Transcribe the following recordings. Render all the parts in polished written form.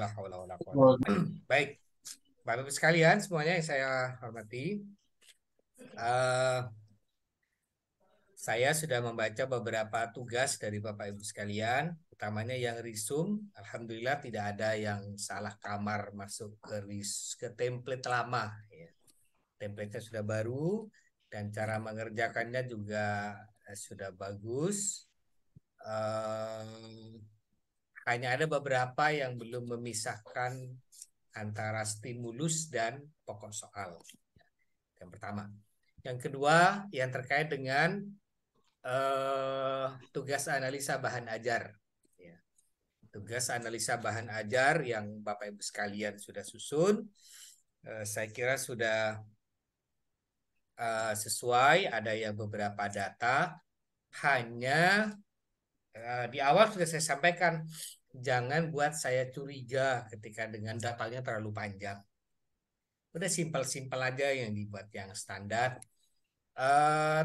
la haula wala quwwata. Baik, Bapak Ibu sekalian semuanya yang saya hormati, saya sudah membaca beberapa tugas dari Bapak Ibu sekalian, utamanya yang risum. Alhamdulillah tidak ada yang salah kamar masuk ke template lama. Ya. Template-nya sudah baru dan cara mengerjakannya juga sudah bagus. Hanya ada beberapa yang belum memisahkan antara stimulus dan pokok soal. Yang pertama. Yang kedua, yang terkait dengan tugas analisa bahan ajar. Ya. Tugas analisa bahan ajar yang Bapak Ibu sekalian sudah susun, saya kira sudah sesuai. Ada yang beberapa data, hanya di awal sudah saya sampaikan, jangan buat saya curiga ketika dengan datanya terlalu panjang. Udah simpel-simpel aja yang dibuat yang standar.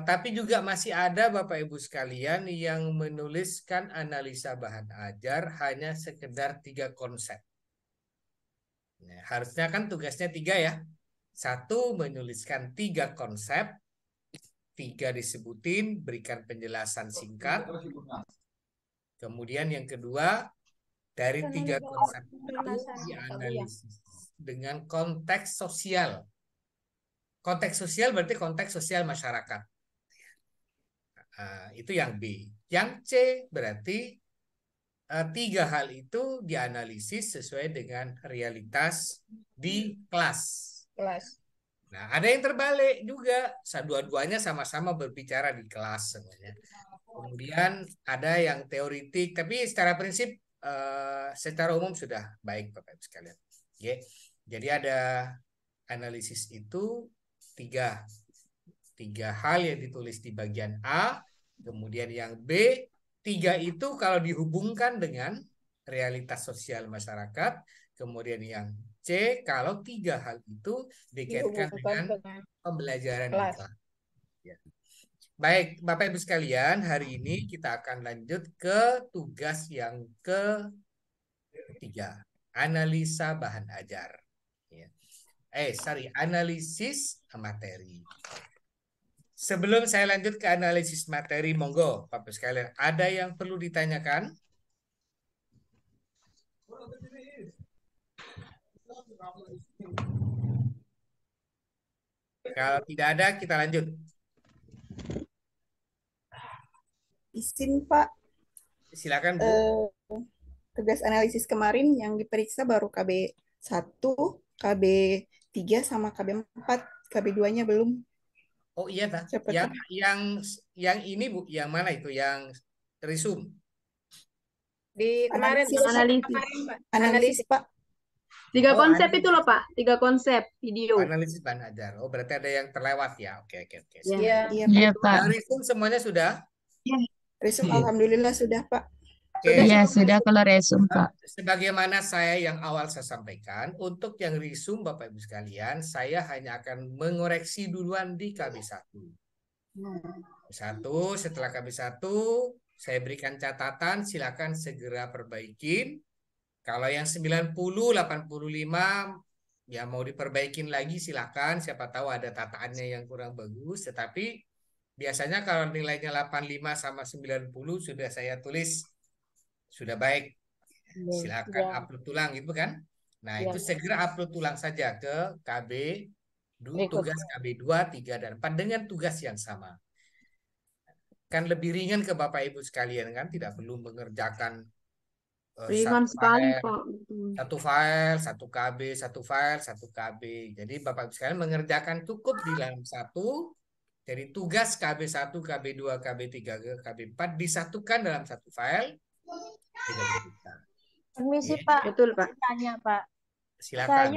Tapi juga masih ada Bapak Ibu sekalian yang menuliskan analisa bahan ajar hanya sekedar 3 konsep. Nah, harusnya kan tugasnya 3 ya. 1, menuliskan 3 konsep. 3 disebutin, berikan penjelasan singkat. Kemudian yang kedua, dari 3 konsep itu dianalisis dengan konteks sosial. Konteks sosial berarti konteks sosial masyarakat. Itu yang B. Yang C berarti 3 hal itu dianalisis sesuai dengan realitas di kelas. Nah, ada yang terbalik juga. Dua-duanya sama-sama berbicara di kelas sebenarnya. Kemudian ada yang teoritik, tapi secara prinsip secara umum sudah baik Bapak Ibu sekalian. Oke. Jadi ada analisis itu 3 hal yang ditulis di bagian A, kemudian yang B, 3 itu kalau dihubungkan dengan realitas sosial masyarakat, kemudian yang C, kalau 3 hal itu dikaitkan dengan pembelajaran di kelas. Ya. Baik, Bapak Ibu sekalian, hari ini kita akan lanjut ke tugas yang ketiga, analisa bahan ajar. Ya. Analisis materi. Sebelum saya lanjut ke analisis materi, monggo Bapak Ibu sekalian, ada yang perlu ditanyakan? Kalau tidak ada, kita lanjut. Izin Pak. Silakan Bu. Tugas analisis kemarin yang diperiksa baru KB1, KB3 sama KB4. KB2-nya belum. Oh iya, yang ini Bu, yang mana itu? Yang resume? Di kemarin analisis Pak. 3 konsep itu loh Pak, 3 konsep video. Analisis bahan ajar. Oh berarti ada yang terlewat ya. Oke. Iya Pak. Yang resume semuanya sudah? Resume alhamdulillah sudah Pak. Iya sudah kalau resume Pak. Sebagaimana saya yang awal saya sampaikan, untuk yang resume Bapak Ibu sekalian, saya hanya akan mengoreksi duluan di KB1. Setelah KB1, saya berikan catatan, silakan segera perbaikin. Kalau yang 90, 85, ya mau diperbaikin lagi silakan. Siapa tahu ada tataannya yang kurang bagus. Tetapi biasanya kalau nilainya 85 sama 90 sudah saya tulis sudah baik. Silakan upload ulang gitu kan. Nah itu segera upload ulang saja ke KB, tugas KB 2, 3, dan 4 dengan tugas yang sama. Kan lebih ringan ke Bapak Ibu sekalian kan. Tidak perlu mengerjakan ringan sekali Pak. Satu file, satu KB, satu file, satu KB. Jadi Bapak Ibu sekalian mengerjakan cukup di dalam satu. Jadi tugas KB1, KB2, KB3, KB4 disatukan dalam satu file. Permisi Pak, betul Pak. Tanya Pak. Silakan.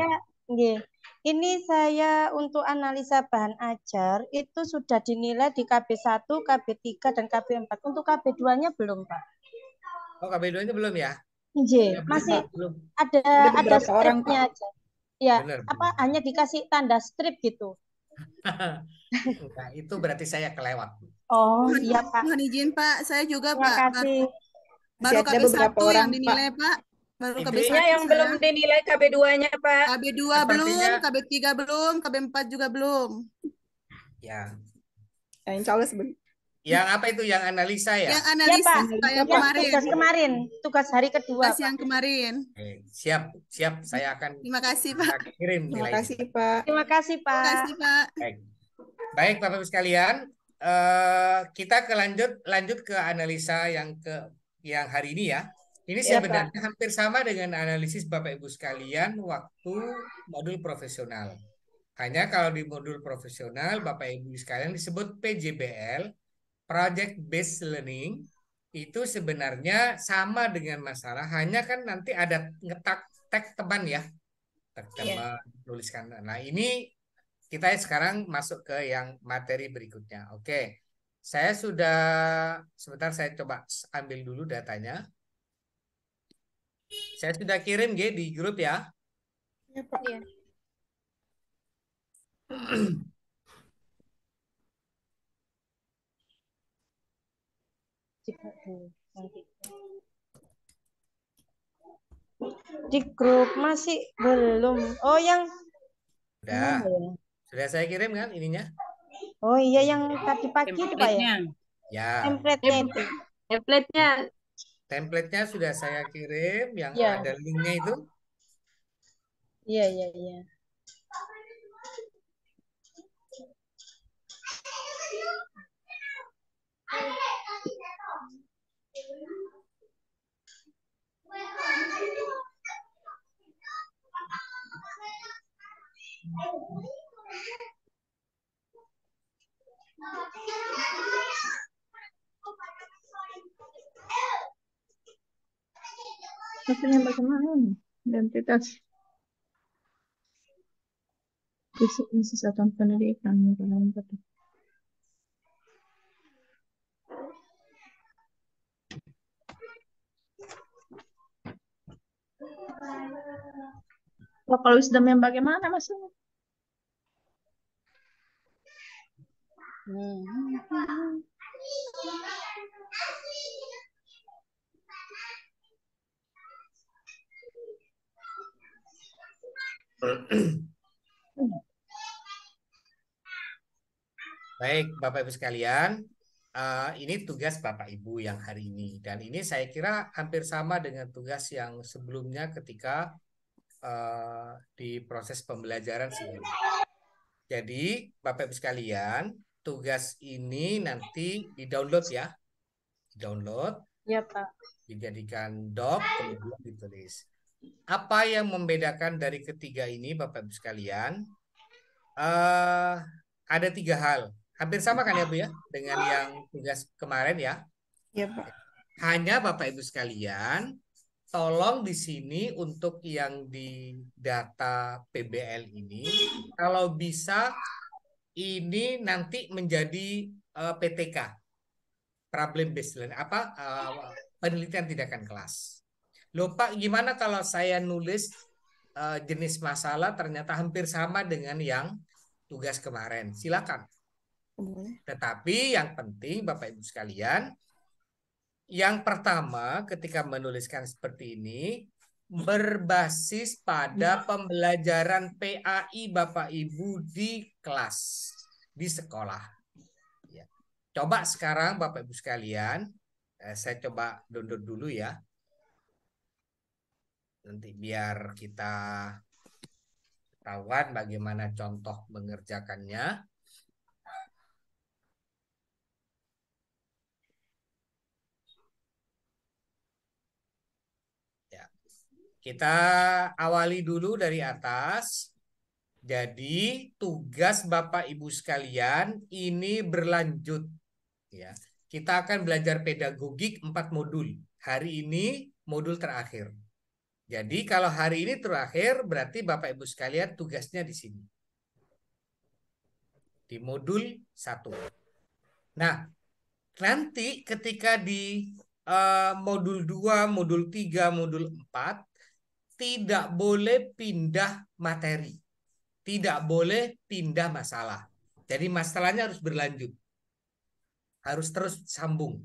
Ini saya untuk analisa bahan ajar itu sudah dinilai di KB1, KB3, dan KB4. Untuk KB2-nya belum Pak? Oh KB2-nya belum ya? Masih belum. ada stripnya aja. Ya, Benar. hanya dikasih tanda strip gitu. Nah, itu berarti saya kelewat. Oh, iya Pak. Mohon izin Pak, saya juga Terima Pak. Kasih. Baru KB1 yang dinilai Pak. Baru KB1 Intinya yang belum saya. dinilai KB2-nya, Pak. KB2 Sepertinya- belum, KB3 belum, KB4 juga belum. Ya. Ya, insya Allah sebentar. Yang apa itu? Yang analisa ya? Yang Ya, analisis Pak. saya Yang kemarin. tugas kemarin, tugas hari kedua, Tugas Pak. yang kemarin. Oke, siap, siap. Saya akan Terima kasih, Pak. kirim Terima nilainya. kasih, Pak. Terima kasih, Terima Pak. kasih, Pak. Baik, baik Bapak Ibu sekalian, kita lanjut ke analisa yang hari ini ya. Ini Ya, sebenarnya hampir sama dengan analisis Bapak Ibu sekalian waktu modul profesional. Hanya kalau di modul profesional Bapak Ibu sekalian disebut PJBL, Project Based Learning, itu sebenarnya sama dengan masalah, hanya kan nanti ada ngetak tag teman ya. Tag teman, tuliskan. Nah, ini kita sekarang masuk ke yang materi berikutnya. Oke, saya sudah, sebentar saya coba ambil dulu datanya. Saya sudah kirim G di grup ya. Ya, Pak. Iya. Di grup masih belum. Oh, yang Sudah, mana ya? sudah saya kirim kan ininya? Oh iya, yang tadi pagi itu, Pak ya. Ya, Template-nya itu. Template-nya template-nya sudah saya kirim, yang Ya. ada link-nya itu. Iya, iya, iya. Maksudnya bagaimana? Identitas fisik satuan pendidikan. Oh, kalau wisdom yang bagaimana maksudnya? Baik, Bapak Ibu sekalian, ini tugas Bapak Ibu yang hari ini. Dan ini saya kira hampir sama dengan tugas yang sebelumnya ketika di proses pembelajaran sebelumnya. Jadi, Bapak Ibu sekalian, tugas ini nanti di-download ya. Di-download, Ya, Pak. dijadikan doc, kemudian ditulis. Apa yang membedakan dari ketiga ini, Bapak Ibu sekalian? Ada 3 hal. Hampir sama kan ya Bu ya? Dengan yang tugas kemarin ya. Ya, Pak. Hanya Bapak Ibu sekalian, tolong di sini untuk yang di data PBL ini, kalau bisa ini nanti menjadi PTK, problem based learning, penelitian tindakan kelas. Loh Pak, gimana kalau saya nulis jenis masalah ternyata hampir sama dengan yang tugas kemarin? Silakan. Boleh. Tetapi yang penting Bapak Ibu sekalian, yang pertama ketika menuliskan seperti ini, berbasis pada pembelajaran PAI Bapak Ibu di kelas, di sekolah. Ya. Coba sekarang Bapak Ibu sekalian, saya coba download dulu ya. Nanti biar kita ketahuan bagaimana contoh mengerjakannya. Kita awali dulu dari atas. Jadi tugas Bapak Ibu sekalian ini berlanjut. Ya, kita akan belajar pedagogik 4 modul. Hari ini modul terakhir. Jadi kalau hari ini terakhir berarti Bapak Ibu sekalian tugasnya di sini. Di modul 1. Nah, nanti ketika di modul 2, modul 3, modul 4 tidak boleh pindah materi. Tidak boleh pindah masalah. Jadi masalahnya harus berlanjut. Harus terus sambung.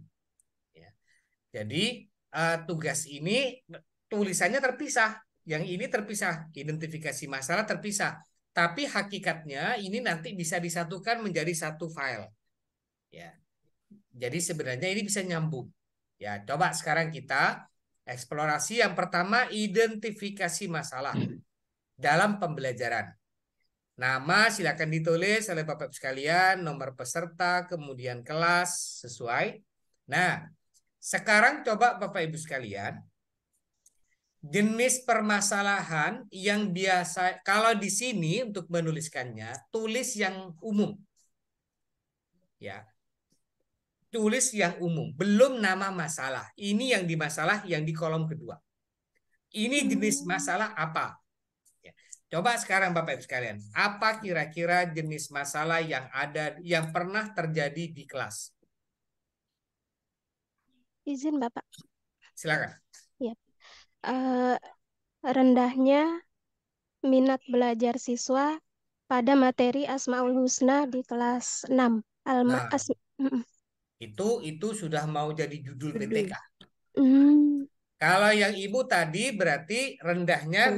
Ya. Jadi tugas ini tulisannya terpisah. Yang ini terpisah, identifikasi masalah terpisah. Tapi hakikatnya ini nanti bisa disatukan menjadi satu file. Ya. Jadi sebenarnya ini bisa nyambung. Ya, coba sekarang kita eksplorasi yang pertama, identifikasi masalah dalam pembelajaran. Nama silakan ditulis oleh Bapak sekalian, nomor peserta, kemudian kelas sesuai. Nah, sekarang coba Bapak Ibu sekalian, jenis permasalahan yang biasa, kalau di sini untuk menuliskannya, tulis yang umum. Ya. Tulis yang umum, belum nama masalah. Ini yang di masalah yang di kolom kedua. Ini jenis masalah apa? Ya. Coba sekarang Bapak Ibu sekalian, apa kira-kira jenis masalah yang ada, yang pernah terjadi di kelas? Izin Bapak. Silakan. Ya. Rendahnya minat belajar siswa pada materi Asmaul Husna di kelas 6. Nah, itu sudah mau jadi judul PTK. Kalau yang Ibu tadi berarti rendahnya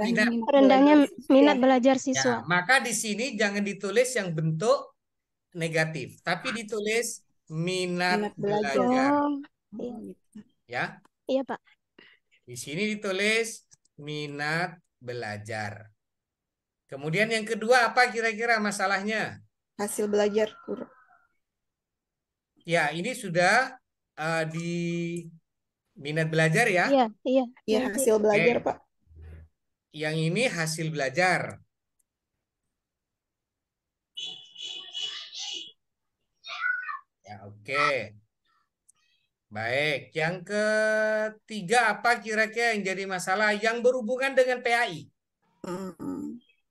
minat belajar Ya, siswa. maka di sini jangan ditulis yang bentuk negatif, tapi ditulis minat belajar. Oh, iya. Ya. Iya, Pak. Di sini ditulis minat belajar. Kemudian yang kedua apa kira-kira masalahnya? Hasil belajar kurang. Ya, ini sudah di minat belajar ya? Iya, iya. Iya, hasil belajar, Oke. Pak. Yang ini hasil belajar. Ya, oke. Baik, yang ketiga apa kira-kira yang jadi masalah yang berhubungan dengan PAI?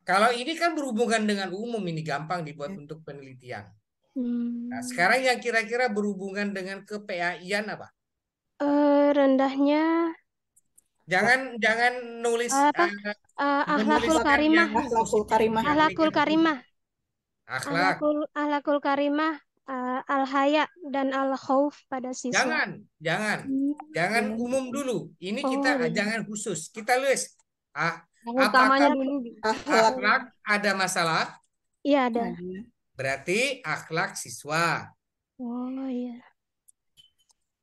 Kalau ini kan berhubungan dengan umum, ini gampang dibuat untuk penelitian. Nah, sekarang yang kira-kira berhubungan dengan ke PAI-an apa? Rendahnya Jangan nulis akhlakul karimah. Akhlakul karimah. Akhlak. Akhlakul karimah, al-haya dan al-khauf pada siswa. Jangan umum dulu. Ini kita jangan khusus. Kita tulis Utamanya apakah dulu. akhlak ada masalah? Iya, ada. Berarti akhlak siswa. Oh, iya.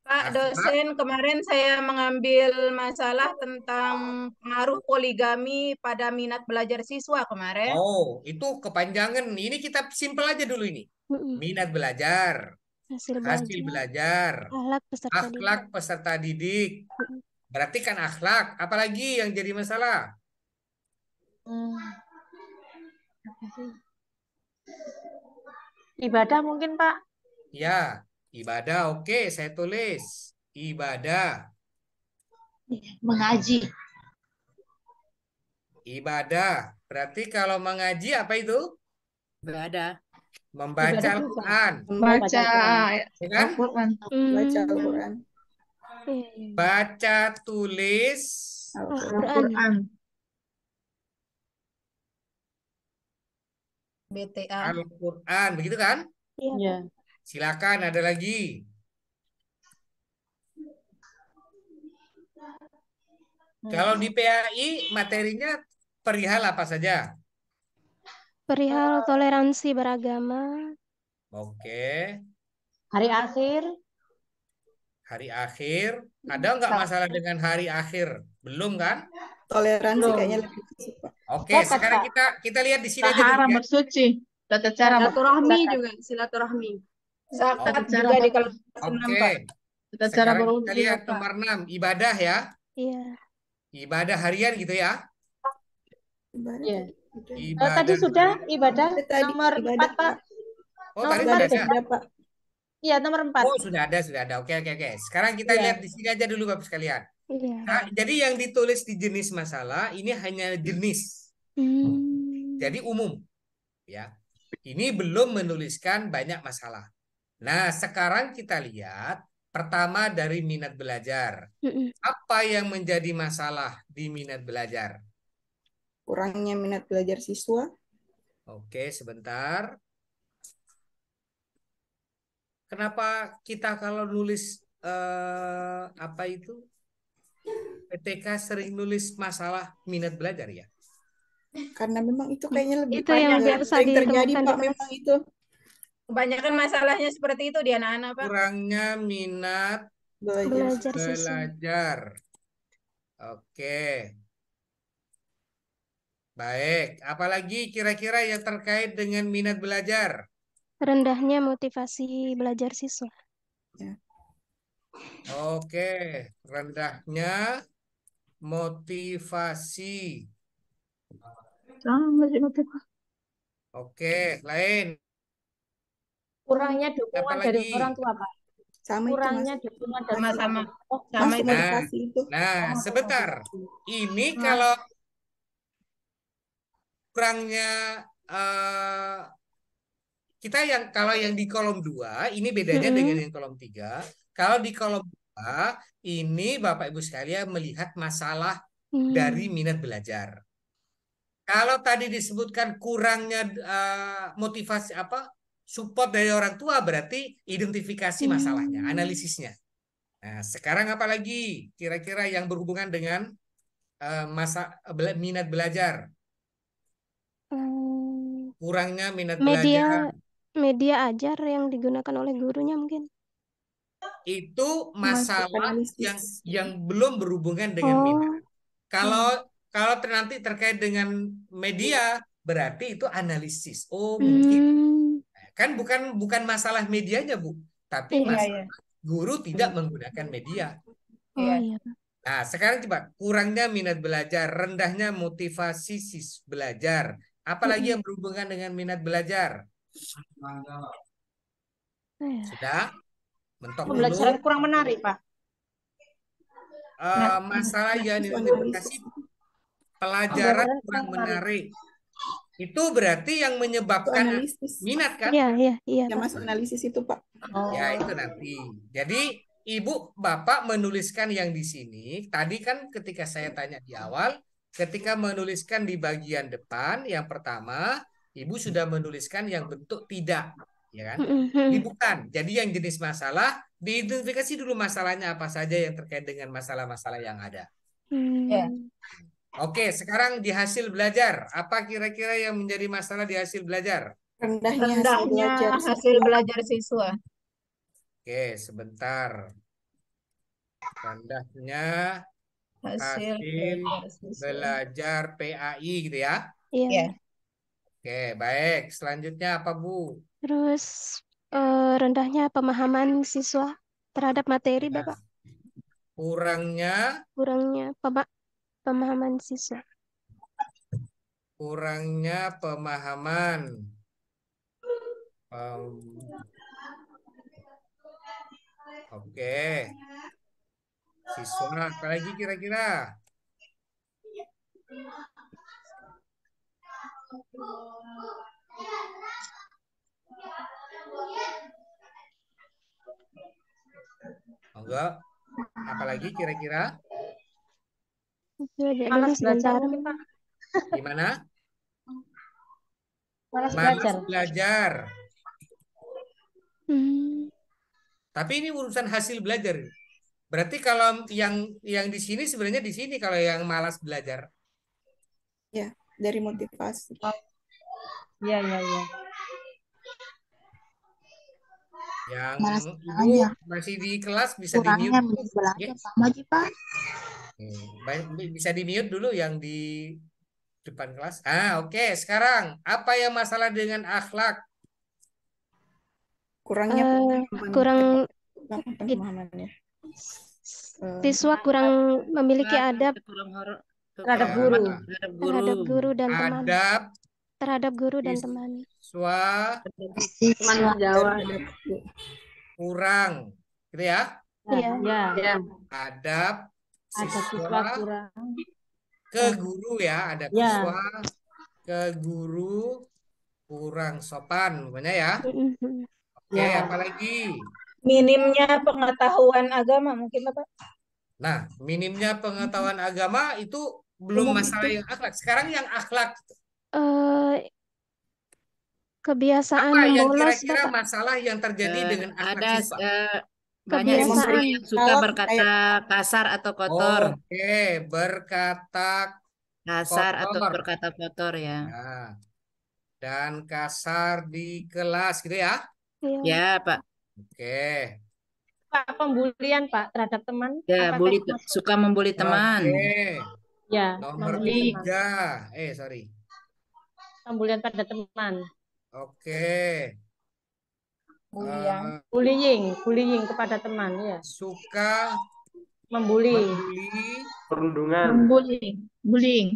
Pak dosen, kemarin saya mengambil masalah tentang pengaruh poligami pada minat belajar siswa kemarin. Oh, itu kepanjangan. Ini kita simpel aja dulu ini. Minat belajar, hasil belajar, akhlak peserta didik. Berarti kan akhlak. Apalagi yang jadi masalah? Ibadah mungkin, Pak. Ya, ibadah. Oke, saya tulis. Ibadah. Mengaji. Ibadah. Berarti kalau mengaji apa itu? Ibadah. Membaca Al-Quran. Membaca Ya kan? Al-Quran. Baca Al-Quran. Baca tulis Al-Quran. BTA. Al-Quran. Begitu kan? Iya. Silakan, ada lagi. Kalau di PAI materinya perihal apa saja? Perihal toleransi beragama. Oke. Hari akhir. Hari akhir. Ada nggak masalah dengan hari akhir? Belum kan? Toleransi kayaknya lebih suka. Oke, sekarang kita lihat di sini aja Tahara dulu ya. bersuci. Tata cara Silaturahmi juga, silaturahmi. Zakat Oke. juga di kelas 6, Oke. Pak. tata cara Sekarang kita berundi, lihat Pak. nomor 6, ibadah ya. Iya. Ibadah harian gitu ya. Iya. Ibadah. Tadi sudah ibadah Tadi nomor ibadah, 4, Pak. Oh, nomor tadi empat sudah ada. Sudah, Pak. Iya, nomor 4. Oh, sudah ada. Oke. Sekarang kita Iya. lihat di sini aja dulu Bapak sekalian. Iya. Nah, jadi yang ditulis di jenis masalah ini hanya jenis. Jadi umum. Ya. Ini belum menuliskan banyak masalah. Nah, sekarang kita lihat pertama dari minat belajar. Apa yang menjadi masalah di minat belajar? Kurangnya minat belajar siswa. Oke, sebentar. Kenapa kita kalau nulis apa itu? PTK sering nulis masalah minat belajar ya? Karena memang itu kayaknya lebih Itu yang biasa sering terjadi ditemukan di Pak, kelas. memang itu. Kebanyakan masalahnya seperti itu di anak-anak, Pak. Kurangnya minat Belajar. Belajar siswa. belajar. Oke. Baik, apalagi kira-kira yang terkait dengan minat belajar? Rendahnya motivasi belajar siswa. Oke, rendahnya motivasi. Oke, lain. Kurangnya dukungan dari Apalagi? orang tua, Pak. Sama itu Kurangnya Mas. dukungan dari Sama-sama. Oh, Sama Masuk itu. motivasi itu. Nah, sebentar. Ini kalau kurangnya kita kalau yang di kolom 2 ini bedanya dengan yang kolom 3. Kalau di kolom 2 ini Bapak Ibu sekalian melihat masalah dari minat belajar. Kalau tadi disebutkan kurangnya motivasi support dari orang tua, berarti identifikasi masalahnya, analisisnya. Nah, sekarang apa lagi kira-kira yang berhubungan dengan minat belajar? Kurangnya minat belajar. Media ajar yang digunakan oleh gurunya mungkin. Itu masalah yang belum berhubungan dengan minat. Kalau nanti terkait dengan media, berarti itu analisis. Oh, mungkin kan bukan masalah medianya, Bu, tapi masalah guru tidak menggunakan media. Iya. Nah, sekarang coba kurangnya minat belajar, rendahnya motivasi belajar. Apalagi yang berhubungan dengan minat belajar? Sudah? Mentok Pembelajaran dulu. kurang menarik, Pak. Masalah yang identifikasi pelajaran kurang menarik. Itu berarti yang menyebabkan minat kan? Iya. Ya masuk analisis itu Pak. Ya itu nanti. Jadi Ibu Bapak menuliskan yang di sini. Tadi kan ketika saya tanya di awal, ketika menuliskan di bagian depan, yang pertama Ibu sudah menuliskan yang bentuk tidak, ya kan? Ini bukan. Jadi yang jenis masalah diidentifikasi dulu masalahnya apa saja yang terkait dengan masalah-masalah yang ada. Oke, sekarang di hasil belajar, apa kira-kira yang menjadi masalah di hasil belajar? Rendahnya hasil belajar siswa. Oke, sebentar. Rendahnya Hasil belajar PAI gitu ya? Iya. Oke, baik. Selanjutnya apa, Bu? Terus rendahnya pemahaman siswa terhadap materi, Bapak. Kurangnya pemahaman siswa. Kurangnya pemahaman. Oke. Siswa, apa lagi kira-kira? Enggak. Apalagi kira-kira? Malas belajar mungkin, Pak. Gimana? Malas belajar. Tapi ini urusan hasil belajar. Berarti kalau yang di sini sebenarnya di sini kalau yang malas belajar. Ya, dari motivasi. Iya. Yang Ibu masih di kelas bisa di-mute. Sama aja, Pak. Bisa di-mute dulu yang di depan kelas. Oke. Sekarang apa yang masalah dengan akhlak? Kurang pemahamannya. Siswa kurang memiliki adab terhadap guru dan teman. Terhadap guru dan teman. Siswa kurang, gitu ya? Iya. Adab siswa kurang ke guru ya, adab siswa ke guru kurang sopan, pokoknya ya. Oke, apalagi? Minimnya pengetahuan agama mungkin, Bapak. Nah, minimnya pengetahuan agama itu belum masalah yang akhlak. Sekarang yang akhlak. Kebiasaan apa yang bolos, kira-kira Bapak? masalah yang terjadi dengan akhlak siswa? Banyak siswa Kebiasaan. yang suka Kalau berkata kasar atau kotor. Oke, berkata Kasar atau kotor. berkata kotor ya. Nah, dan kasar di kelas gitu ya. Iya. Ya, Pak. Oke. Pak, pembulian Pak terhadap teman. Ya, Apakah itu suka membuli teman. Oke. ya Nomor membuli teman? 3. Sorry. Pembulian pada teman. Oke. Bullying kepada teman ya. Suka Membuli. membuli Perundungan. Bullying.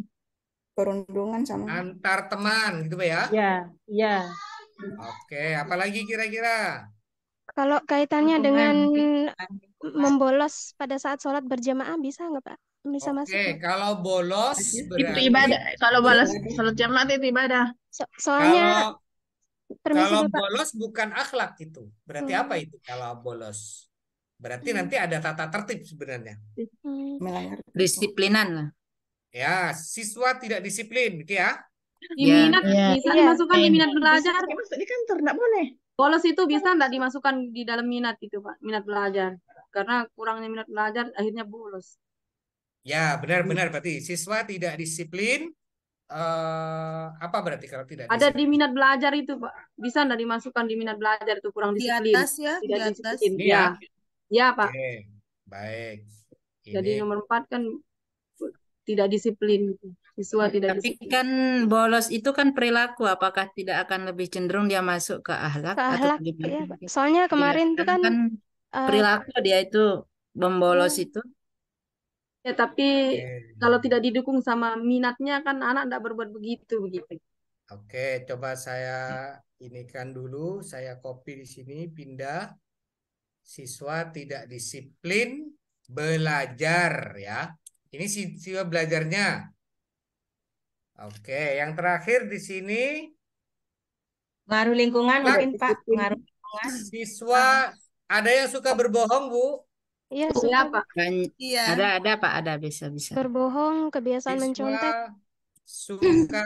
perundungan sama. antar teman gitu Pak ya. Ya, ya. Oke, apalagi kira-kira? Kalau kaitannya dengan membolos pada saat sholat berjamaah bisa nggak Pak? Bisa masuk Oke, nggak? kalau bolos Itu berarti ibadah. Kalau balas salat jamaah itu ibadah. Soalnya permisi kalau dulu, Pak. bolos bukan akhlak itu. Berarti apa itu kalau bolos? Berarti nanti ada tata tertib sebenarnya. Melanggar. Disiplinan lah. Ya, siswa tidak disiplin gitu ya. Di Ya. minat bisa Iya. dimasukkan di minat belajar. Masuk di kantor enggak boleh. Bolos itu bisa nggak dimasukkan di dalam minat itu Pak, minat belajar. Karena kurangnya minat belajar akhirnya bolos. Ya, benar-benar berarti siswa tidak disiplin. Apa berarti kalau tidak Ada disiplin? di minat belajar itu Pak. Bisa nggak dimasukkan di minat belajar itu kurang Di disiplin. atas ya, Tidak di atas. disiplin. Ini Ya. Ya Pak. Oke, baik. Jadi Ini nomor 4 kan tidak disiplin gitu. Siswa tidak Tapi disiplin. kan bolos itu kan perilaku. Apakah tidak akan lebih cenderung dia masuk ke akhlak Ke atau akhlak, gimana? iya, Pak. Soalnya kemarin tuh karena kan perilaku dia itu membolos itu. Ya, tapi Oke. kalau tidak didukung sama minatnya kan anak tidak berbuat begitu. Oke, coba saya inikan dulu, saya copy di sini, pindah. Siswa tidak disiplin belajar ya. Ini siswa belajarnya. Oke, yang terakhir di sini Pengaruh lingkungan mungkin Pak, pengaruh lingkungan. siswa ada yang suka berbohong, Bu? iya Ya suka Pak. Iya. Ada Pak, ada bisa. berbohong, kebiasaan mencontek. Siswa suka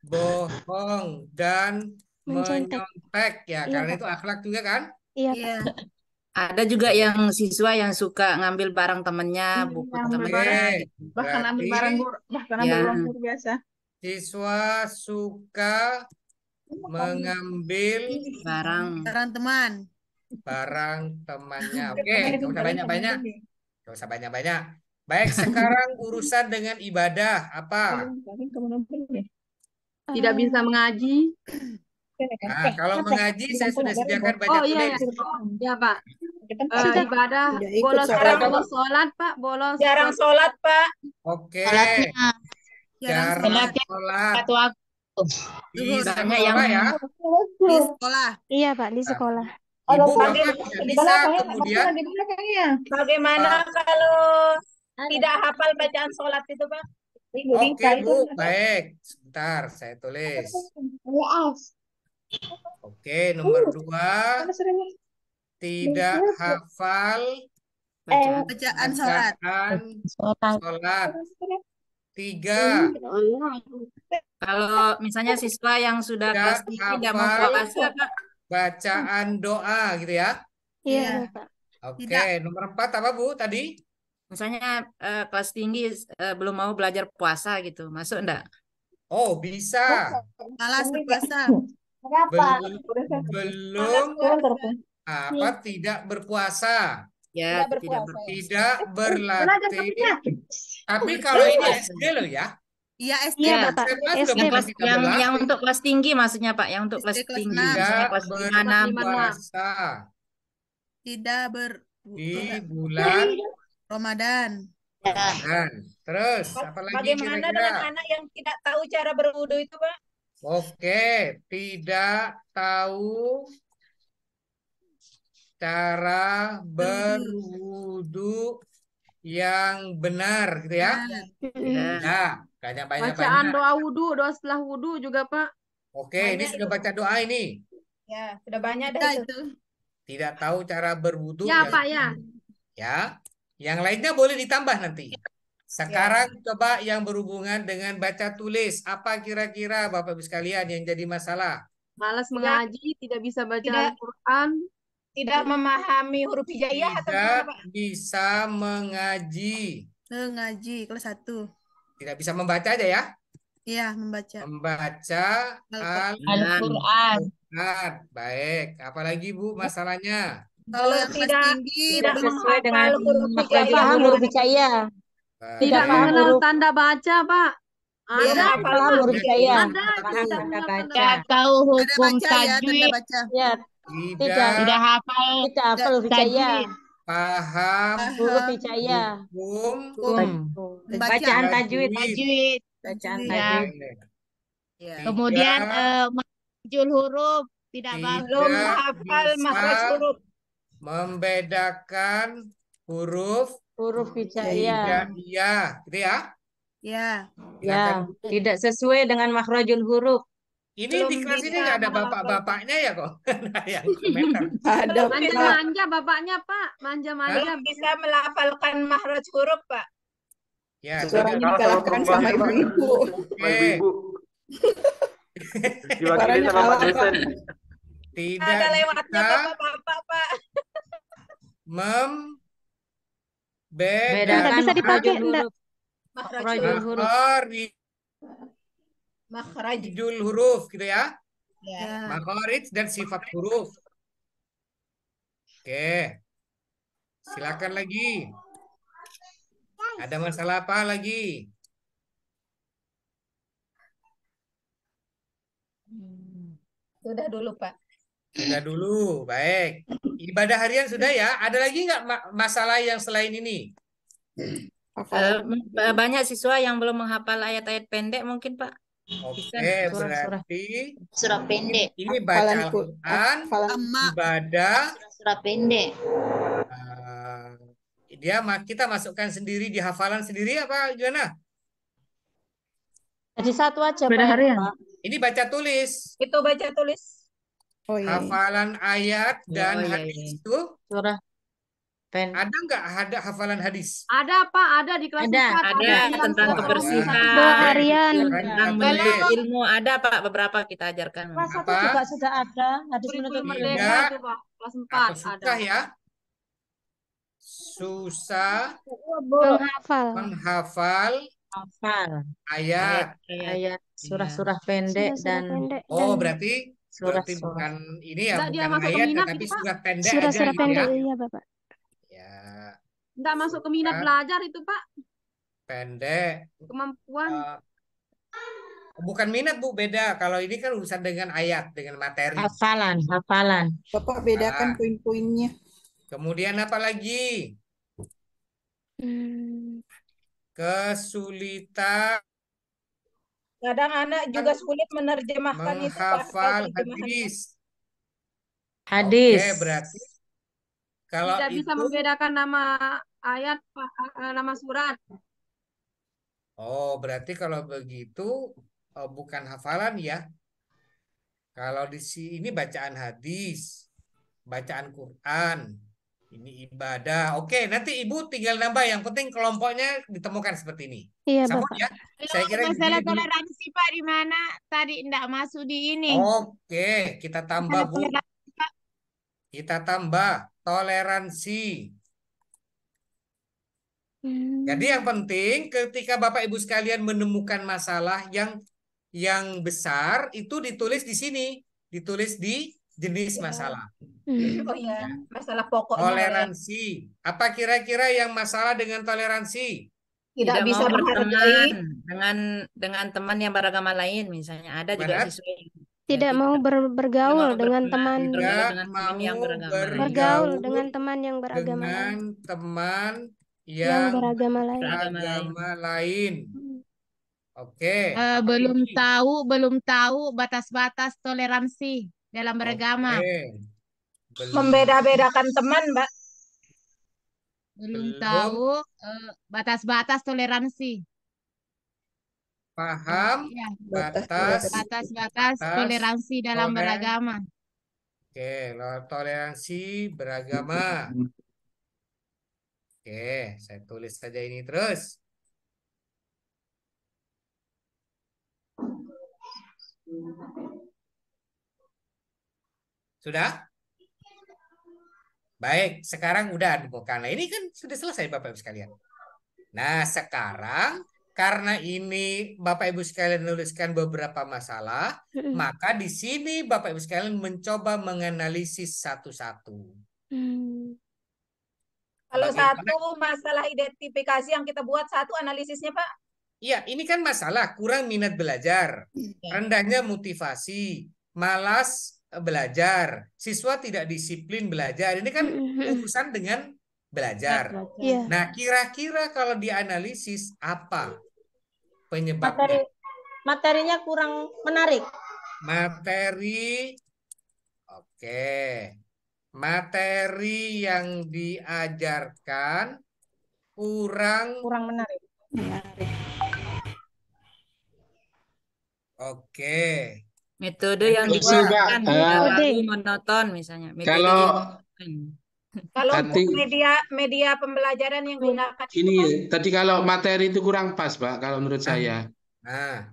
berbohong dan Mencontek. menyontek ya, Iya, karena Pak. itu akhlak juga kan? Iya, Iya. Pak. Ada juga yang siswa yang suka ngambil barang temannya, buku temannya. Oke, Bahkan ambil berarti barang guru, bahkan ambil uang guru biasa. siswa suka mengambil Barang. Barang teman. barang temannya. Oke, nggak usah banyak-banyak. Nggak usah banyak-banyak. Baik, sekarang urusan dengan ibadah apa? Tidak bisa mengaji. Nah, kalau mengaji saya sudah sediakan baca Oh iya, tulis. ya Pak. Ibadah Tidak ikut bolos sholat. bolos sholat Pak, bolos Jarang sholat Pak. Oke, Jarang jarang sholat. sholat di Banyak yang sekolah ya. Di sekolah. Iya, Pak, di sekolah. Ibu bapak tidak bisa kemudian Bagaimana kalau tidak hafal bacaan sholat itu Pak? oke Bu, baik. Sebentar, saya tulis. Oke, nomor 2 tidak hafal Bacaan sholat. bacaan sholat. 3 kalau misalnya siswa yang sudah Tidak kelas 3 tidak mau hafal puasa, Pak. bacaan doa gitu ya. Iya, Iya. iya, Pak. Oke, nomor 4 apa Bu tadi? Misalnya kelas tinggi belum mau belajar puasa gitu, masuk enggak? Oh, bisa. Malas berpuasa. Belum apa tidak berpuasa, Ya, tidak berlatih. Tapi kalau ini SD loh ya. Iya, SD. Iya, Ya. Pak. SMA SD, sudah Pak. pasti tidak yang berlatih. untuk kelas tinggi maksudnya Pak, yang untuk SD kelas kelas tinggi, 6. misalnya Tidak kelas 5, 6. berpuasa Tidak di bulan Ramadan. Ramadan. Terus apa lagi Bagaimana dengan kira-kira? anak yang tidak tahu cara berwudu itu Pak? Oke, tidak tahu cara berwudu yang benar gitu ya. Ya, banyak-banyak. bacaan doa wudhu, doa setelah wudhu juga Pak. Oke, ini Banyak sudah itu. baca doa ini. Ya, sudah banyak dah Kita itu. itu. Tidak tahu cara berwudu Ya yang Pak ya. ya. Yang lainnya boleh ditambah nanti. Sekarang coba yang berhubungan dengan baca tulis. Apa kira-kira Bapak Ibu sekalian yang jadi masalah? Malas mengaji, tidak bisa baca Tidak. Al-Quran. tidak memahami huruf hijaiyah atau gimana, Tidak Pak? bisa mengaji. Mengaji kelas 1. Tidak bisa membaca aja ya. Iya, membaca. Membaca Al-Quran. Al-Quran. Baik. Apalagi Bu masalahnya? Kalau yang kelas tidak tinggi tidak belum sesuai dengan menghafal huruf makhrajul hijaiyah, huruf gimana? hijaiyah. Tidak Baik. paham mengenal huruf. tanda baca, Pak. Belum Ada, hafal Paham huruf huruf Dia hijaiyah. cuma ada satu. tidak mengenal tanda Tidak baca. tahu ada hukum baca ya, tanda tajwid. baca. Ya, Tidak Tidak hafal tidak hafal huruf hijaiyah. tajwid. paham Huruf Paham hijaiyah. hukum hukum Membaca. bacaan tajwid. Tajwid. Bacaan tajwid. Ya. tajwid. Ya. Kemudian Tidak makhrajul huruf tidak paham. Belum tidak hafal bisa makhraj huruf. membedakan huruf Huruf hijaiyah. hijaiyah, gitu ya. Ya. Silakan. Ya, tidak sesuai dengan makhrajul huruf. Ini Belum di kelas ini bisa nggak ada menghafal. bapak-bapaknya ya kok? Nah, yang komentar. Ada, Belum Pak. bisa, Manja-manja bapaknya, Pak. Manja-manja. belum bisa melafalkan makhraj huruf, Pak. Ya, Suaranya tidak. dikalahkan sama ibu-ibu. Oke. Ibu-ibu diwakili Suaranya sama Pak kalah, Pak. dosen. Tidak Ada lewatnya bisa bapak-bapak, Pak. Bedakan Nggak bisa dipakai, makhrajul nggak. huruf. Makhraj Makhrajul huruf. huruf. Makhraj. Makharijul huruf, gitu ya. Ya. Ya. Makharij dan sifat huruf. Oke. Silakan lagi. Ada masalah apa lagi? Sudah dulu, Pak. Sudah dulu, baik. Ibadah harian sudah ya. Ada lagi nggak masalah yang selain ini? Banyak siswa yang belum menghafal ayat-ayat pendek mungkin, Pak. Oke, Surah-surah. berarti Surah pendek. ini baca Hafalan Al-Quran, Sama. ibadah. Surah pendek. Kita masukkan sendiri di hafalan sendiri apa gimana? Jadi satu aja Beda Pak, harian. Pak. Ini baca tulis. Itu baca tulis. Oh iya. Hafalan ayat dan Oh, iya, hadis iya. itu Surah pen. ada nggak ada hafalan hadis? Ada, Pak. Ada di kelas Ada, 4. Ada yang tentang surah kebersihan, Doa harian. tentang Kita menuntut tulis. ilmu. Ada, Pak, beberapa kita ajarkan. Kelas satu Apa? juga sudah ada. Hadis menuntut kurikulum ilmu. merdeka Tidak. itu, Pak. Kelas 4 Atau ada. susah ya? Susah Menghafal. menghafal Hafal. ayat. Ayat surah-surah pendek Surah-surah dan pendek Oh, dan berarti surah-surah. bukan ini ya, Enggak dia bukan masuk ke ayat minat tetapi itu, Pak. surat pendek aja surah-surah gitu pendek, ya. iya Bapak. Ya, Enggak masuk ke minat Surat. belajar itu, Pak. pendek. Kemampuan. Eh, bukan minat Bu, beda. Kalau ini kan urusan dengan ayat, dengan materi. Hafalan, hafalan. Bapak bedakan Ah. poin-poinnya. Kemudian apa lagi? Hmm. Kesulitan Kadang anak juga sulit menerjemahkan itu, Pak. menghafal Terjemahannya. hadis. Hadis. Oke, berarti kalau Tidak bisa itu, membedakan nama ayat, Pak, nama surat. oh berarti kalau begitu bukan hafalan ya. Kalau di sini bacaan hadis, bacaan Quran, ini ibadah. Oke, nanti Ibu tinggal nambah. Yang penting kelompoknya ditemukan seperti ini. Iya Sama Bapak. ya. Saya kira Masalah begini dulu. toleransi, Pak, di mana? Tadi enggak masuk di ini. Oke, kita tambah Masalah Bu. toleransi, Pak. Kita tambah toleransi. Jadi yang penting ketika Bapak Ibu sekalian menemukan masalah yang besar itu ditulis di sini, ditulis di jenis masalah. Oh iya, masalah pokoknya. Toleransi. Apa kira-kira yang masalah dengan toleransi? Tidak bisa mau menghargai. berteman dengan teman yang beragama lain, misalnya. Ada juga Benar. siswa yang Tidak mau bergaul dengan teman Tidak dengan mau teman yang beragama lain. bergaul dengan teman yang beragama lain. dengan teman Yang yang beragama lain. beragama lain. Hmm. Oke. Belum tahu batas-batas toleransi dalam beragama. Oke. Belum Membeda-bedakan teman, Mbak. Belum Belum. tahu batas-batas toleransi. paham Ya, batas batas-batas toleransi dalam beragama. Oke, toleransi beragama. Oke, saya tulis saja ini terus. Sudah? Baik, sekarang udah bukan. Nah, ini kan sudah selesai Bapak Ibu sekalian. Nah, sekarang karena ini Bapak Ibu sekalian menuliskan beberapa masalah, maka di sini Bapak Ibu sekalian mencoba menganalisis satu-satu. Kalau Bagaimana? satu masalah identifikasi yang kita buat satu analisisnya, Pak? Iya, ini kan masalah kurang minat belajar, rendahnya motivasi, malas belajar, siswa tidak disiplin belajar. Ini kan urusan dengan belajar. Nah, kira-kira kalau dianalisis apa penyebabnya? Materinya kurang menarik. Materi, oke. Materi yang diajarkan kurang menarik. Oke. Metode yang Kedua, digunakan terlalu monoton misalnya. Kalau untuk media pembelajaran yang digunakan ini tadi kalau materi itu kurang pas, Pak, kalau menurut saya.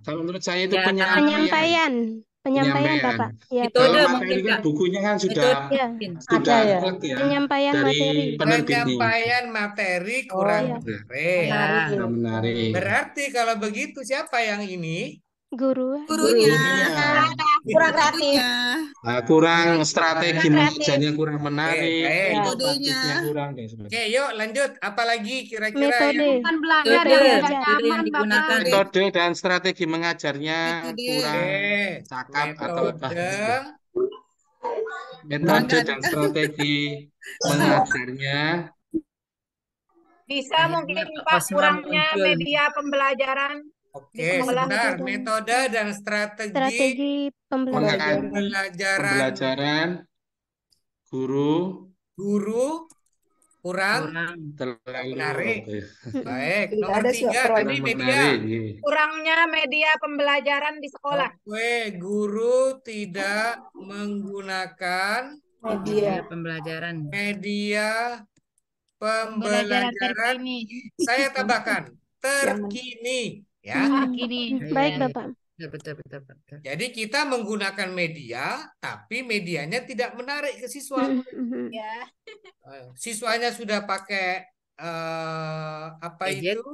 Kalau menurut saya itu penyampaian Bapak. Ya, kalau materi kan bukunya kan sudah ada ya. Penyampaian dari materi. Penyampaian materi kurang menarik. Berarti kalau begitu siapa yang ini? Gurunya. Kurang kreatif. Kurang strategi mengajarnya kurang menarik. Metodenya kurang. Oke, yuk lanjut. Apalagi kira-kira Metode. Bukan belajar yang digunakan. Metode dan strategi mengajarnya kurang cakap atau apa? Metode dan strategi mengajarnya bisa mungkin Pak kurangnya media pembelajaran. Oke, sebentar. Metode dan strategi pembelajaran guru kurang menarik. Baik, nomor 3 tadi media. Kurangnya media pembelajaran di sekolah. Oke, guru tidak menggunakan media pembelajaran. Saya tambahkan terkini. Ya. Baik, Bapak. Betul. Jadi kita menggunakan media, tapi medianya tidak menarik ke siswa. Ya. Siswanya sudah pakai itu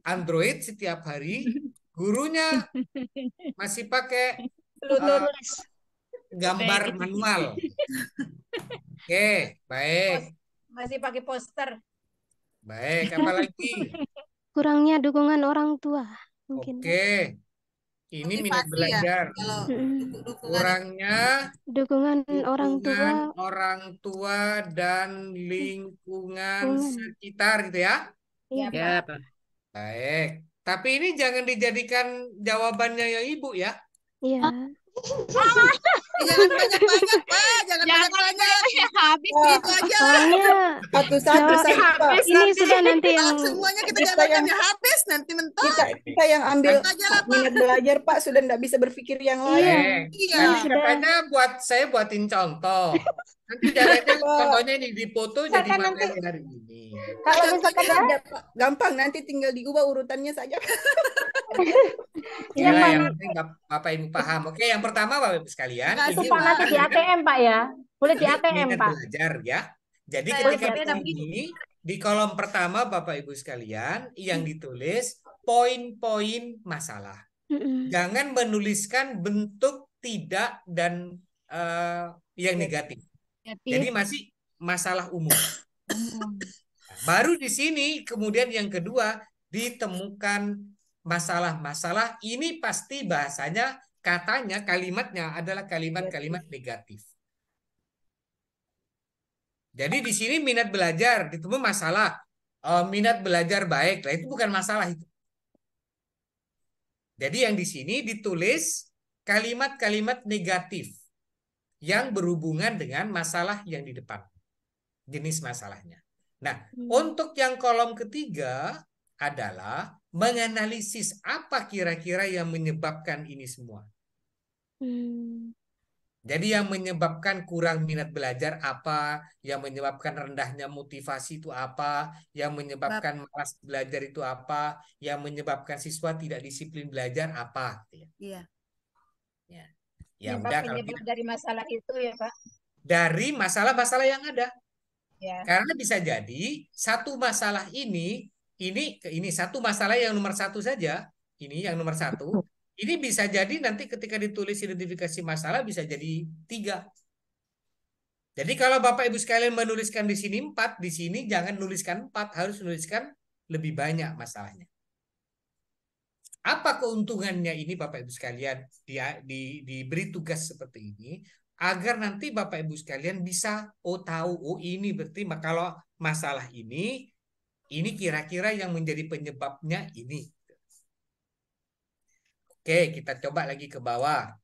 Android setiap hari, gurunya masih pakai gambar manual. Oke, baik. Masih pakai poster. Baik, apalagi? Kurangnya dukungan orang tua mungkin. Oke. Ini minat belajar. Kurangnya dukungan orang tua dan lingkungan sekitar gitu ya. Iya, Pak. Baik. Tapi ini jangan dijadikan jawabannya ya Ibu ya. Iya. Jangan banyak-banyak, Pak. Jangan banyak-banyak. Habis gitu aja. Satu-satu saja, Pak. Ini sudah nanti yang semuanya kita jawabkan ya habis nanti mentok. Kita yang ambil minat belajar, Pak, sudah tidak bisa berpikir yang lain. Nanti katanya saya buatin contoh. Nanti jangan contohnya ini dipoto jadi materi hari ini. Kalau misalkan ada, Pak, gampang nanti tinggal diubah urutannya saja. Yang penting Bapak Ibu paham. Oke, yang pertama Bapak Ibu sekalian. Itu Pak nanti di ATM, Pak ya. Boleh di ATM, Pak. Belajar ya. Jadi ketika ini di kolom pertama Bapak Ibu sekalian yang ditulis poin-poin masalah. Jangan menuliskan bentuk tidak dan yang negatif. Jadi masih masalah umum. Baru di sini kemudian yang kedua ditemukan masalah-masalah ini pasti bahasanya katanya kalimatnya adalah kalimat-kalimat negatif. Jadi di sini minat belajar ditemu masalah minat belajar baik lah itu bukan masalah itu. Jadi yang di sini ditulis kalimat-kalimat negatif yang berhubungan dengan masalah yang di depan. Jenis masalahnya. Nah, untuk yang kolom ketiga adalah menganalisis apa kira-kira yang menyebabkan ini semua. Jadi yang menyebabkan kurang minat belajar apa, yang menyebabkan rendahnya motivasi itu apa, yang menyebabkan malas belajar itu apa, yang menyebabkan siswa tidak disiplin belajar apa. Iya. Ya udah kalau dari masalah itu ya Pak. Dari masalah-masalah yang ada. Ya. Karena bisa jadi satu masalah ini satu masalah yang nomor satu saja, ini yang nomor satu, ini bisa jadi nanti ketika ditulis identifikasi masalah bisa jadi 3. Jadi kalau Bapak Ibu sekalian menuliskan di sini 4, di sini jangan nuliskan 4, harus nuliskan lebih banyak masalahnya. Apa keuntungannya ini Bapak Ibu sekalian diberi tugas seperti ini agar nanti Bapak Ibu sekalian bisa tahu ini berarti kalau masalah ini kira-kira yang menjadi penyebabnya ini. Oke, kita coba lagi ke bawah.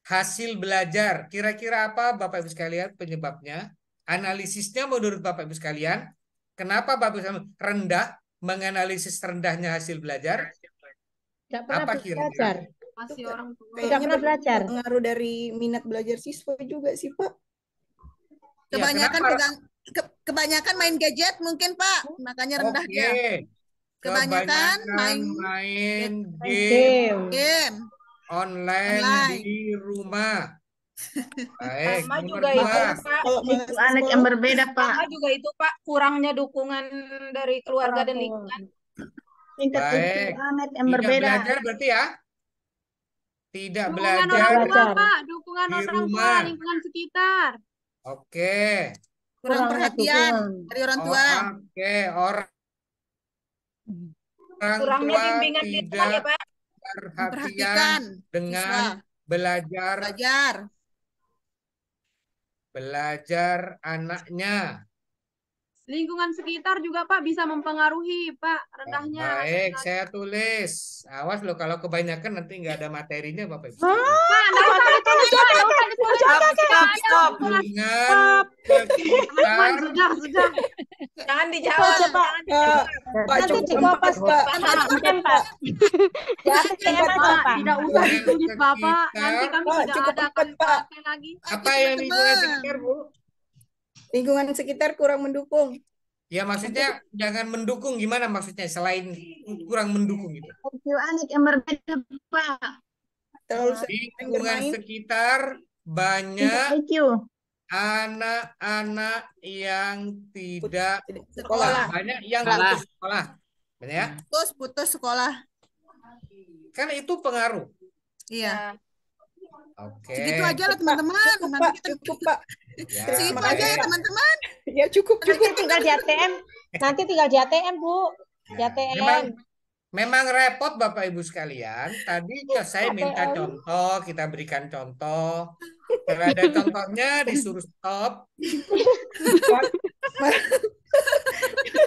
Hasil belajar, kira-kira apa Bapak Ibu sekalian penyebabnya? Analisisnya menurut Bapak Ibu sekalian, kenapa Bapak Ibu sekalian rendah, menganalisis rendahnya hasil belajar? Tidak pernah belajar. Masih orang tua. Tidak pernah belajar. Pengaruh dari minat belajar siswa juga sih, Pak. Kebanyakan kebanyakan main gadget mungkin, Pak. Makanya rendah dia. Kebanyakan main game online di rumah. Baik, sama juga itu, Pak. Itu anak yang berbeda, Pak. Sama juga itu, Pak. Kurangnya dukungan dari keluarga dan lingkungan. Baik. Anak yang Tidak berbeda. belajar berarti ya? Tidak Dukungan belajar orang tua, Pak. Dukungan di orang tua, rumah. lingkungan sekitar. Oke. kurang perhatian dari orang tua. Oke, orang Kurangnya tua bimbingan di rumah ya, tidak Pak. perhatian Memperhatikan dengan belajar anaknya. Lingkungan sekitar juga, Pak, bisa mempengaruhi, Pak, rendahnya. Baik, saya tulis. Awas loh kalau kebanyakan nanti nggak ada materinya, Bapak Ibu. Pak, nggak usah ditulis, Pak. Nggak usah ditulis. Stop. Dengan sekitar. Sudah. Jangan dijawab. Pak, Nanti cukup dikopas, Pak. empat. Pak. Ya, Pak, tidak usah ditulis, Bapak. Nanti kami Pak, tidak cukup ada empat, Pak. pakai lagi. Apa yang lingkungan sekitar, Bu? Lingkungan sekitar kurang mendukung. Ya maksudnya jangan mendukung, gimana maksudnya selain kurang mendukung gitu? Anak yang berbeda, Pak. Terlalu Di sering lingkungan bermain. sekitar banyak IQ. anak-anak yang tidak Sekolah. banyak yang putus sekolah. Benar ya? Putus sekolah. Kan itu pengaruh. Iya. Oke. Segitu aja lah teman-teman. Cukup, Nanti Pak. kita Cukup, Pak. Ya, segitu baik. aja ya teman-teman. Ya, cukup. Nanti tinggal di ATM. Nanti tinggal di ATM, Bu. Di Ya, ATM. memang repot Bapak Ibu sekalian. Tadi saya minta contoh, kita berikan contoh. Kalau ada contohnya disuruh stop.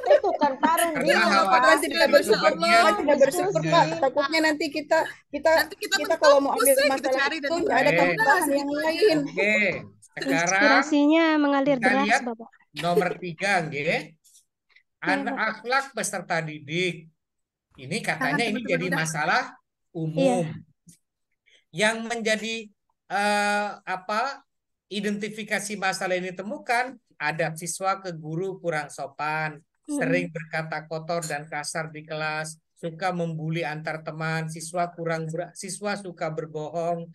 Itu kan Parung Karena dia. khawatir Pak, tidak bersyukur, bagian Pak. Tidak bersyukur, Pak. Takutnya nanti kita kalau mau ambil pusing, kita masalah cari itu dan nggak ada Oke. tambahan yang lain. Oke, sekarang Inspirasinya mengalir kita deras, lihat Bapak. nomor 3, nggih. Anak Bapak. akhlak peserta didik. Ini katanya Jangan ini jadi teman-teman, masalah umum. Yang menjadi identifikasi masalah ini ditemukan, adab siswa ke guru kurang sopan, sering berkata kotor dan kasar di kelas, suka membuli antar teman, siswa suka berbohong,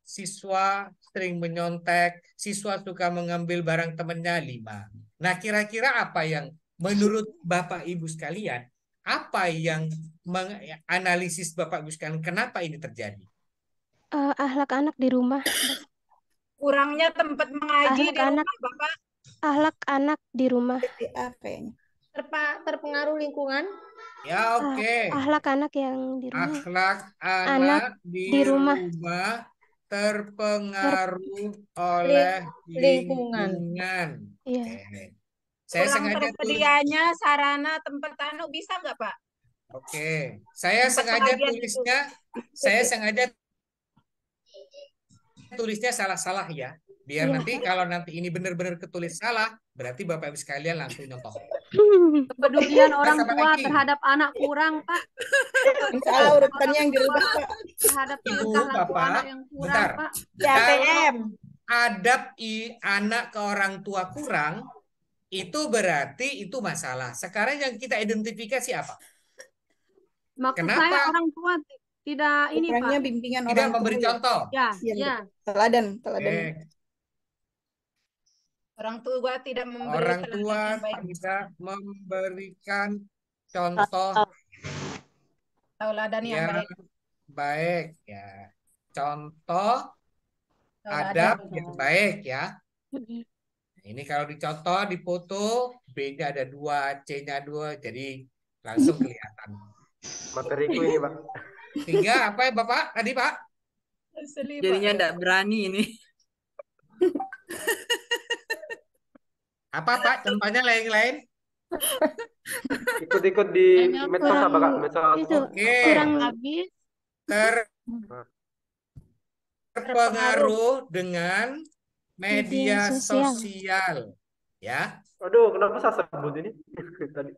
siswa sering menyontek, siswa suka mengambil barang temannya 5. Nah, kira-kira apa yang menurut Bapak Ibu sekalian, apa yang menganalisis Bapak Ibu sekalian, kenapa ini terjadi? Akhlak anak di rumah. Kurangnya tempat mengaji di rumah, Bapak. Akhlak anak di rumah. PTA kayaknya. Terpengaruh lingkungan. Ya, oke. Akhlak anak yang di rumah. Akhlak anak di rumah terpengaruh oleh lingkungan. Iya. Oke. Saya Kurang sengaja tersedianya sarana tempat bisa nggak, Pak? Oke. Saya sengaja tulisnya salah-salah ya. Biar nanti kalau nanti ini benar-benar ketulis salah, berarti Bapak Ibu sekalian langsung nyontoh. Kepedulian orang Sama tua lagi. terhadap anak kurang, Pak. Salah urutannya yang dirubah, Pak. Terhadap Ibu, tingkah laku Bapak, anak yang kurang, bentar. Pak. Di ATM. Adab anak ke orang tua kurang, itu berarti itu masalah. Sekarang yang kita identifikasi apa? Maksud Kenapa? saya orang tua tidak ini, Kurangnya Pak. bimbingan Tidak orang tua. memberi contoh. Ya, Iya, ya. Teladan. Orang tua tidak memberi Orang teladan tua yang baik. tidak memberikan contoh Tauladan yang yang baik. baik ya. Contoh Tauladan. adab yang baik ya. Ini kalau dicontoh di foto B-nya ada 2, C-nya 2, jadi langsung kelihatan. Materiku ini, Pak. 3 apa ya Bapak? Tadi Pak? Jadinya enggak berani ini. Apa Pak? Contohnya lain-lain? Ikut-ikut di medsos apa, Kak? Medsos. Oke. Kurang lebih Terpengaruh dengan media Media sosial. sosial. Ya. Aduh, kenapa saya sebut ini? Tadi.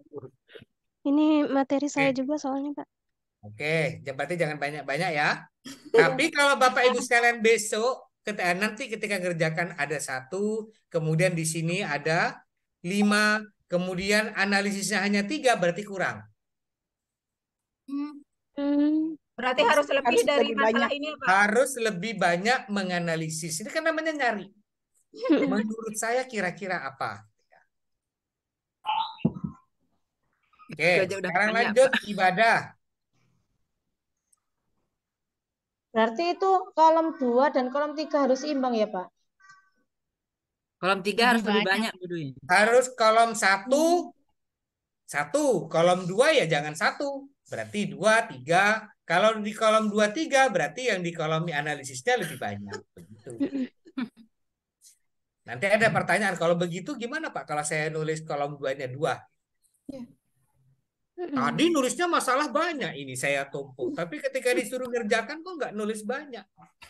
Ini materi saya juga soalnya, Pak. Oke, berarti jangan banyak-banyak ya. Tapi kalau Bapak Ibu sekalian besok, nanti ketika ngerjakan ada 1, kemudian di sini ada 5, kemudian analisisnya hanya 3, berarti kurang. Berarti harus lebih dari masalah ini ya Pak? Harus lebih banyak menganalisis. Ini kan namanya nyari. Menurut saya kira-kira apa? Oke, sekarang lanjut ibadah. Berarti itu kolom 2 dan kolom 3 harus imbang ya, Pak? Kolom 3 harus lebih banyak, Bu Dwi. Harus kolom 1, 1. Kolom 2 ya jangan 1. Berarti 2, 3. Kalau di kolom 2, 3 berarti yang di kolom analisisnya lebih banyak. Begitu. Nanti ada pertanyaan, kalau begitu gimana Pak? Kalau saya nulis kolom 2-nya 2. Tadi nulisnya masalah banyak, ini saya tumpuk. Tapi ketika disuruh ngerjakan kok nggak nulis banyak.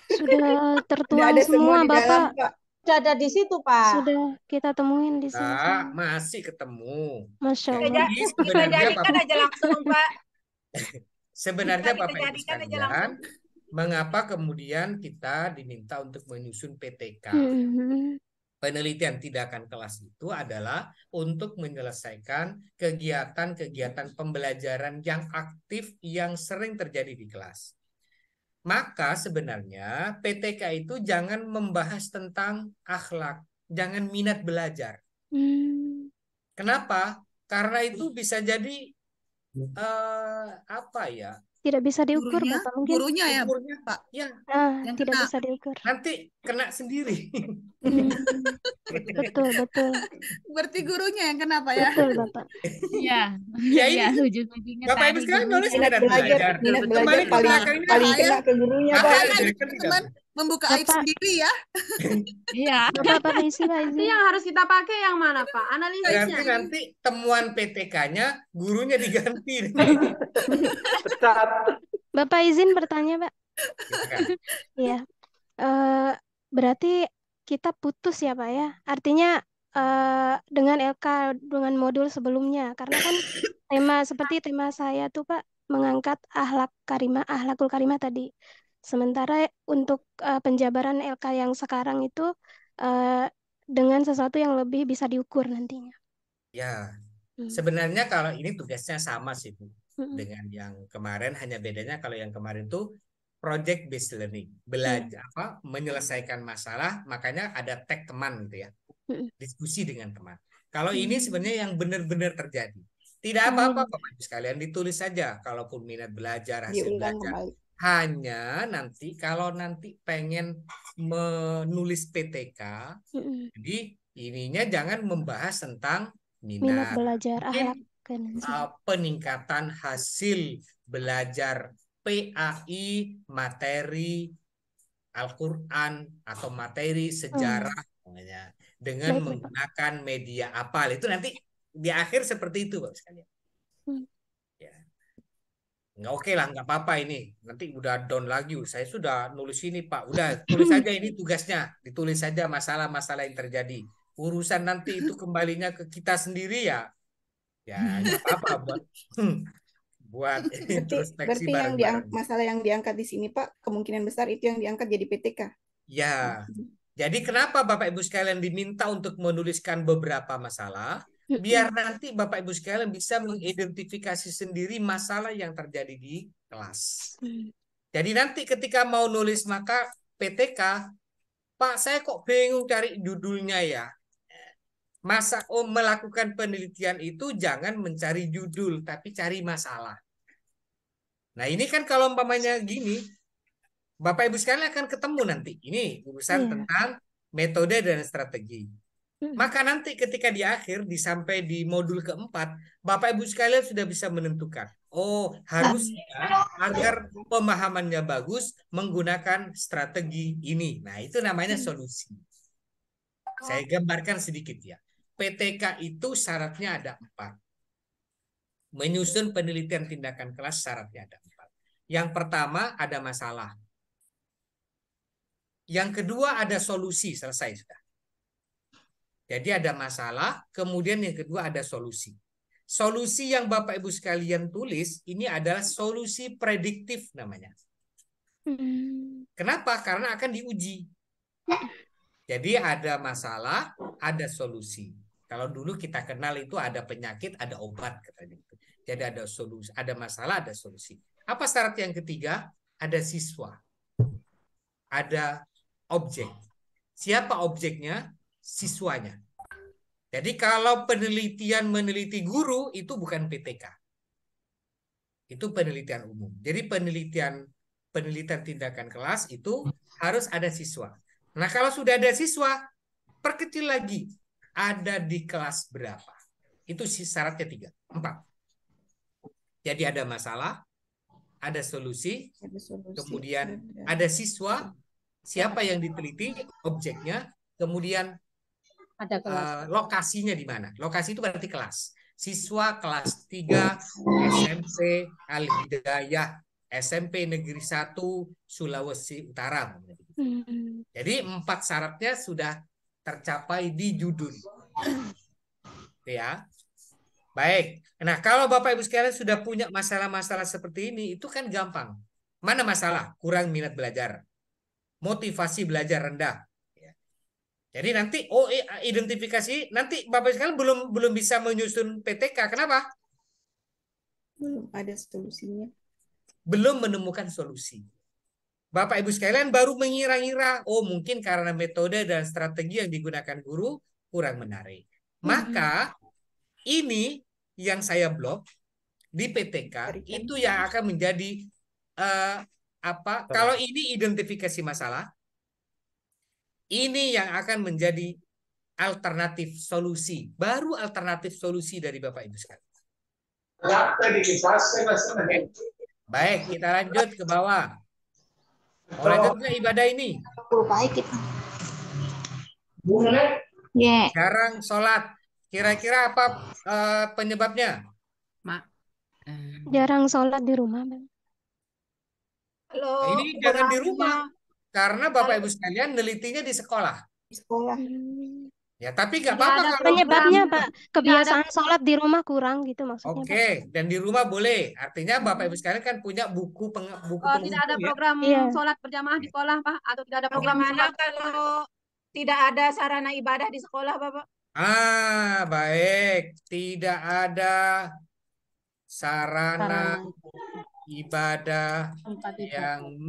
Sudah tertuang semua, Bapak. Sudah ada di situ, Pak. Sudah kita temuin di sini. Nah, masih ketemu. Masya Jadi Allah. Kita sebenarnya jadikan Bapak, aja langsung Pak. sebenarnya Kita Bapak Ibu jadikan aja sekalian, langsung. mengapa kemudian kita diminta untuk menyusun PTK? Penelitian tindakan kelas itu adalah untuk menyelesaikan kegiatan-kegiatan pembelajaran yang aktif yang sering terjadi di kelas. Maka sebenarnya PTK itu jangan membahas tentang akhlak, jangan minat belajar. Kenapa? Karena itu bisa jadi apa ya? Tidak bisa diukur, Gurunya, Bapak, mungkin. gurunya ya, Ukurnya, Pak. ya, Yang Tidak kena. bisa diukur. nanti kena sendiri. Betul, betul. Berarti gurunya yang kenapa ya? Betul, Bapak. Iya, Ya iya, ini ujung-ujungnya Bapak Ibu tadi sekalian nulis gurunya. minat belajar. Minat Kembali belajar ke paling belakangnya. paling kena ke gurunya, Pak. Makanya Makanya jadi kan teman-teman membuka aib Bapak. sendiri ya. Iya. Bapak isi, Pak, Nanti izin. yang harus kita pakai yang mana, Pak? Berarti Analisisnya. nanti temuan PTK-nya gurunya diganti. Pecat. Bapak izin bertanya, Pak. Silakan. Iya. Berarti kita putus ya, Pak ya. Artinya dengan LK dengan modul sebelumnya, karena kan seperti tema saya tuh Pak mengangkat akhlakul karimah tadi. Sementara untuk penjabaran LK yang sekarang itu dengan sesuatu yang lebih bisa diukur nantinya. Ya, sebenarnya kalau ini tugasnya sama sih Bu dengan yang kemarin, hanya bedanya kalau yang kemarin tuh project based learning, belajar menyelesaikan masalah, makanya ada tag teman gitu ya, diskusi dengan teman. Kalau ini sebenarnya yang benar-benar terjadi, tidak apa-apa Bapak Ibu sekalian, ditulis saja kalaupun minat belajar, hasil Diulang belajar. kembali. Hanya nanti kalau nanti pengen menulis PTK, jadi ininya jangan membahas tentang Minat belajar, akhlak. peningkatan hasil belajar PAI, materi Al-Quran atau materi sejarah dengan menggunakan media apa, itu nanti di akhir seperti itu Pak sekalian. Ya. Nggak oke lah, nggak apa-apa ini. Nanti udah down lagi. Saya sudah nulis ini Pak. Udah tulis saja ini tugasnya. Ditulis saja masalah-masalah yang terjadi. Urusan nanti itu kembalinya ke kita sendiri ya. Ya nggak apa-apa buat introspeksi bareng-bareng. Masalah yang diangkat di sini Pak, kemungkinan besar itu yang diangkat jadi PTK. Ya. Jadi kenapa Bapak Ibu sekalian diminta untuk menuliskan beberapa masalah? Biar nanti Bapak Ibu sekalian bisa mengidentifikasi sendiri masalah yang terjadi di kelas. Jadi nanti ketika mau nulis maka PTK, Pak saya kok bingung cari judulnya ya. melakukan penelitian itu jangan mencari judul, tapi cari masalah. Nah ini kan kalau umpamanya gini, Bapak Ibu sekalian akan ketemu nanti. Ini urusan tentang metode dan strategi. Maka nanti ketika di akhir, sampai di modul keempat, Bapak Ibu sekalian sudah bisa menentukan. Oh, harusnya agar pemahamannya bagus menggunakan strategi ini. Nah, itu namanya solusi. Saya gambarkan sedikit ya. PTK itu syaratnya ada 4. Menyusun penelitian tindakan kelas syaratnya ada 4. Yang pertama ada masalah. Yang kedua ada solusi, selesai sudah. Jadi ada masalah, kemudian yang kedua ada solusi. Solusi yang Bapak Ibu sekalian tulis ini adalah solusi prediktif namanya. Kenapa? Karena akan diuji. Jadi ada masalah, ada solusi. Kalau dulu kita kenal itu ada penyakit, ada obat katanya. Jadi ada solusi, ada masalah, ada solusi. Apa syarat yang ketiga? Ada siswa. Ada objek. Siapa objeknya? Siswanya. Jadi kalau penelitian meneliti guru itu bukan PTK. Itu penelitian umum. Jadi penelitian tindakan kelas itu harus ada siswa. Nah, kalau sudah ada siswa, perkecil lagi. Ada di kelas berapa? Itu syaratnya 4. Jadi ada masalah, ada solusi, kemudian ada siswa, siapa yang diteliti, objeknya, kemudian ada kelas. Lokasinya di mana? Lokasi itu berarti kelas. Siswa kelas 3 SMP Al-Hidayah, SMP Negeri 1 Sulawesi Utara. Jadi 4 syaratnya sudah tercapai di judul. Ya. Baik. Nah, kalau Bapak Ibu sekalian sudah punya masalah-masalah seperti ini, itu kan gampang. Mana masalah? Kurang minat belajar. Motivasi belajar rendah. Jadi nanti identifikasi, nanti Bapak Ibu sekalian belum bisa menyusun PTK. Kenapa? Belum ada solusinya. Belum menemukan solusi. Bapak Ibu sekalian baru mengira-ngira, oh mungkin karena metode dan strategi yang digunakan guru kurang menarik. Maka ini yang saya blok di PTK itu yang akan menjadi kalau ini identifikasi masalah, ini yang akan menjadi alternatif solusi, baru alternatif solusi dari Bapak Ibu sekalian. Baik, kita lanjut ke bawah. Mau lanjut ke ibadah ini? Jarang sholat. Kira-kira apa penyebabnya? Jarang sholat di rumah, Bang. Nah, ini jangan di rumah. Karena Bapak Ibu sekalian nelitinya di sekolah. Di sekolah. Ya, tapi nggak apa-apa kalau penyebabnya, Pak. Kebiasaan sholat di rumah kurang gitu maksudnya. Oke, dan di rumah boleh. Artinya Bapak Ibu sekalian kan punya buku tidak ada program sholat berjamaah di sekolah, Pak, atau tidak ada program Bagaimana kalau tidak ada sarana ibadah di sekolah, Bapak? Baik. Tidak ada sarana ibadah yang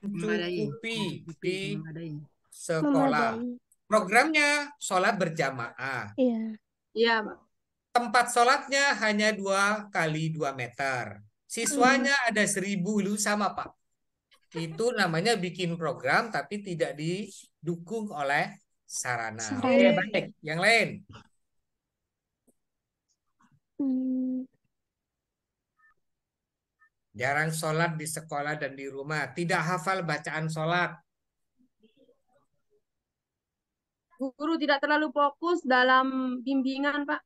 mencukupi di sekolah. Programnya sholat berjamaah. Iya, Pak. Tempat sholatnya hanya 2 kali 2 meter. Siswanya ada 1000 lu sama Pak. Itu namanya bikin program tapi tidak didukung oleh sarana. Oke, baik. Yang lain. Jarang sholat di sekolah dan di rumah. Tidak hafal bacaan sholat. Guru tidak terlalu fokus dalam bimbingan, Pak.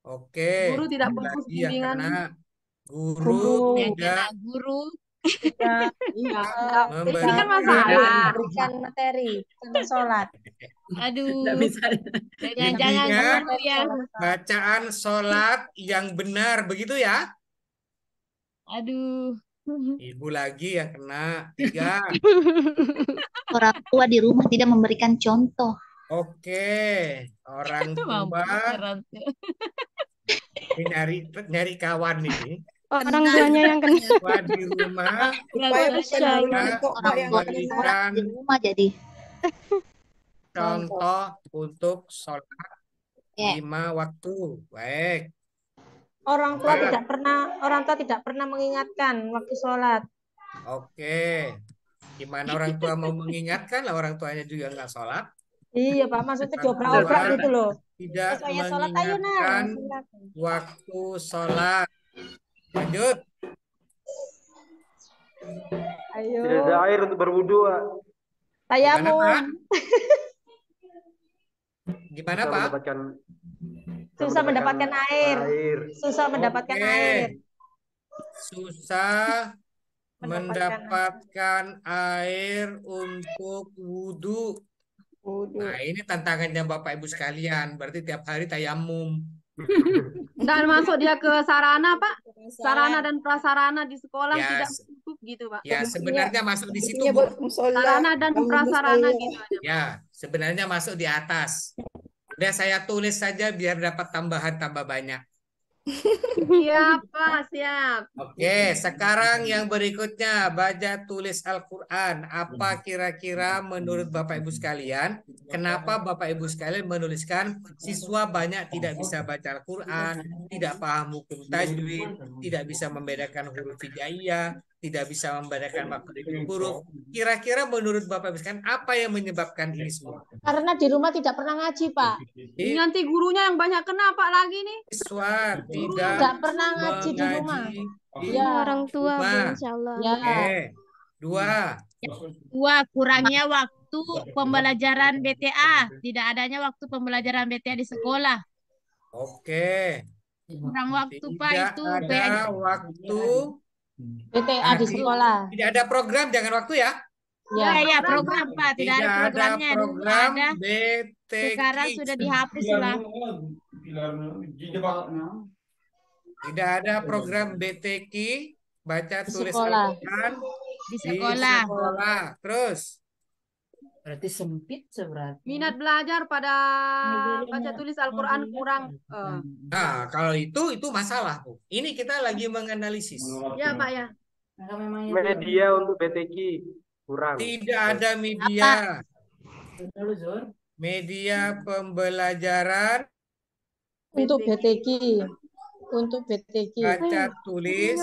Oke. Guru tidak fokus bimbingan. Guru tidak. Iya. Memberikan Ini kan masalah. Berikan materi tentang sholat. Aduh. Jangan ya. Bacaan sholat yang benar, begitu ya? Aduh. Ibu lagi yang kena 3. Orang tua di rumah tidak memberikan contoh. Oke, orang tua nyari kawan ini. Orang tuanya yang kena. Di rumah. Orang tua di rumah jadi. contoh untuk sholat Ya. 5 waktu. Baik. Orang tua Nah, tidak pernah mengingatkan waktu sholat. Oke. Gimana orang tua mau mengingatkan lah orang tuanya juga nggak sholat. Iya Pak, maksudnya Orang diobrak-obrak tua gitu loh. tidak Saya sholat ayo nak. mengingatkan waktu sholat. Lanjut. Ayo. Tidak ada air untuk berwudu, Pak. Gimana, Tayamum. Pak? Gimana, Susah Pak? Susah mendapatkan air. Susah mendapatkan Oke. air. Susah mendapatkan air untuk wudhu. Nah, ini tantangannya Bapak Ibu sekalian. Berarti tiap hari tayamum. Dan masuk dia ke sarana, Pak. Sarana dan prasarana di sekolah Ya, tidak cukup gitu, Pak. Ya, sebenarnya masuk di situ, Fungsinya Bu. buat musola. Sarana dan Bangun prasarana musola. gitu aja. Ya, sebenarnya masuk di atas. Udah saya tulis saja biar dapat tambahan tambah banyak. Siap, Pak, siap. Oke, sekarang yang berikutnya baca tulis Al-Quran. Apa kira-kira menurut Bapak Ibu sekalian? Kenapa Bapak Ibu sekalian menuliskan siswa banyak tidak bisa baca Al-Quran, tidak paham hukum tajwid, tidak bisa membedakan huruf hijaiyah, tidak bisa membedakan makhraj huruf. Kira-kira menurut Bapak Ibu sekalian apa yang menyebabkan ini semua? Karena di rumah tidak pernah ngaji Pak. Ini nanti gurunya yang banyak kena, Pak, lagi nih. Siswa tidak Tidak pernah ngaji di rumah. Ya. Orang tua, Bu, insya Allah. Ya. Oke. Dua. Kurangnya waktu pembelajaran BTA, tidak adanya waktu pembelajaran BTA di sekolah. Oke. Kurang waktu, Pak, Tidak itu ada waktu BTA di sekolah. Tidak ada program, jangan waktu ya. Ya, program, Pak, tidak ada programnya. Dulu program ada. BTK. Sekarang sudah dihapus lah. Tidak ada program BTK, baca tulis sekolah. Al-Quran Di sekolah. Terus Berarti sempit seberarti. Minat belajar pada baca tulis Al-Quran kurang. Nah, kalau itu masalah, Bu. Ini kita lagi menganalisis. Ya, Pak, ya. Media untuk BTK kurang. Tidak ada media. Media pembelajaran Untuk BTK. Untuk BTK. baca tulis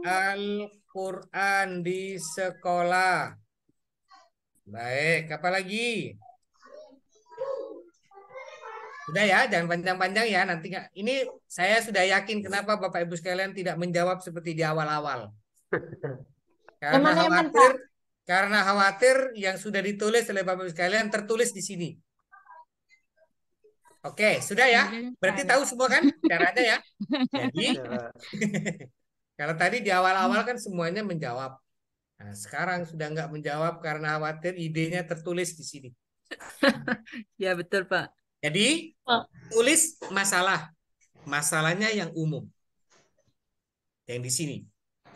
Al-Quran di sekolah. Baik, apa lagi? Sudah ya, jangan panjang-panjang ya. Nanti ini saya sudah yakin kenapa Bapak Ibu sekalian tidak menjawab seperti di awal-awal. Karena khawatir yang sudah ditulis oleh Bapak Ibu sekalian tertulis di sini. Oke, sudah ya. Berarti tahu semua kan caranya ya. Jadi kalau tadi di awal-awal kan semuanya menjawab. Nah, sekarang sudah nggak menjawab karena khawatir idenya tertulis di sini. Ya betul, Pak. Jadi tulis masalah. Masalahnya yang umum. Yang di sini.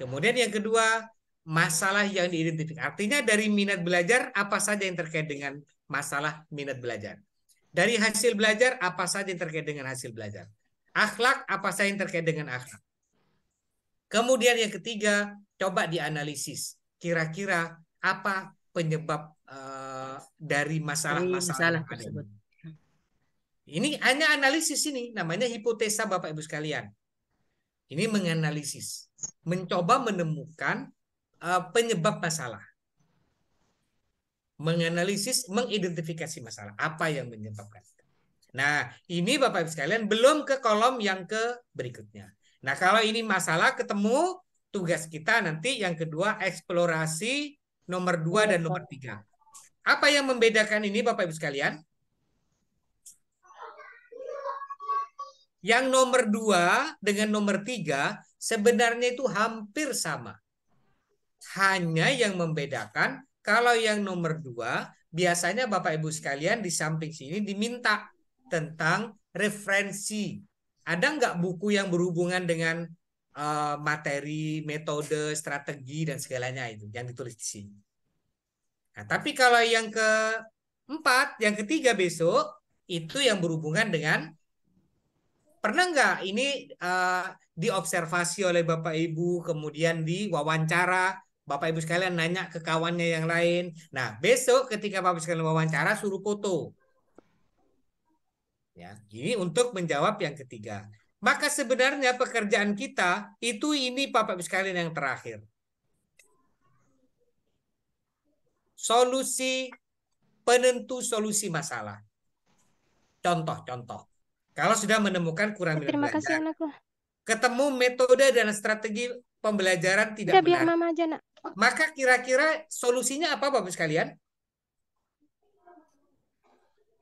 Kemudian yang kedua, masalah yang diidentifikasi. Artinya dari minat belajar apa saja yang terkait dengan masalah minat belajar. Dari hasil belajar apa saja yang terkait dengan hasil belajar. Akhlak apa saja yang terkait dengan akhlak. Kemudian yang ketiga, coba dianalisis. Kira-kira apa penyebab dari masalah-masalah tersebut. Ini hanya analisis ini, namanya hipotesa Bapak Ibu sekalian. Ini menganalisis, mencoba menemukan penyebab masalah. Menganalisis, mengidentifikasi masalah. Apa yang menyebabkan. Nah, ini Bapak Ibu sekalian belum ke kolom yang ke berikutnya. Nah, kalau ini masalah ketemu, tugas kita nanti yang kedua eksplorasi nomor 2 dan nomor 3. Apa yang membedakan ini Bapak Ibu sekalian? Yang nomor 2 dengan nomor 3 sebenarnya itu hampir sama. Hanya yang membedakan kalau yang nomor 2 biasanya Bapak Ibu sekalian di samping sini diminta tentang referensi. Ada nggak buku yang berhubungan dengan materi, metode, strategi, dan segalanya itu yang ditulis di sini. Nah, tapi kalau yang keempat, yang ketiga besok, itu yang berhubungan dengan pernah nggak ini diobservasi oleh Bapak Ibu, kemudian diwawancara Bapak Ibu sekalian nanya ke kawannya yang lain. Nah, besok ketika Bapak Ibu sekalian wawancara suruh foto. Ya, ini untuk menjawab yang ketiga. Maka sebenarnya pekerjaan kita itu ini Bapak Ibu sekalian yang terakhir. Penentu solusi masalah. Contoh. Kalau sudah menemukan kurang minat Terima kasih belajar, anakku. ketemu metode dan strategi pembelajaran tidak Udah biar benar, mama aja nak. maka kira-kira solusinya apa Bapak sekalian?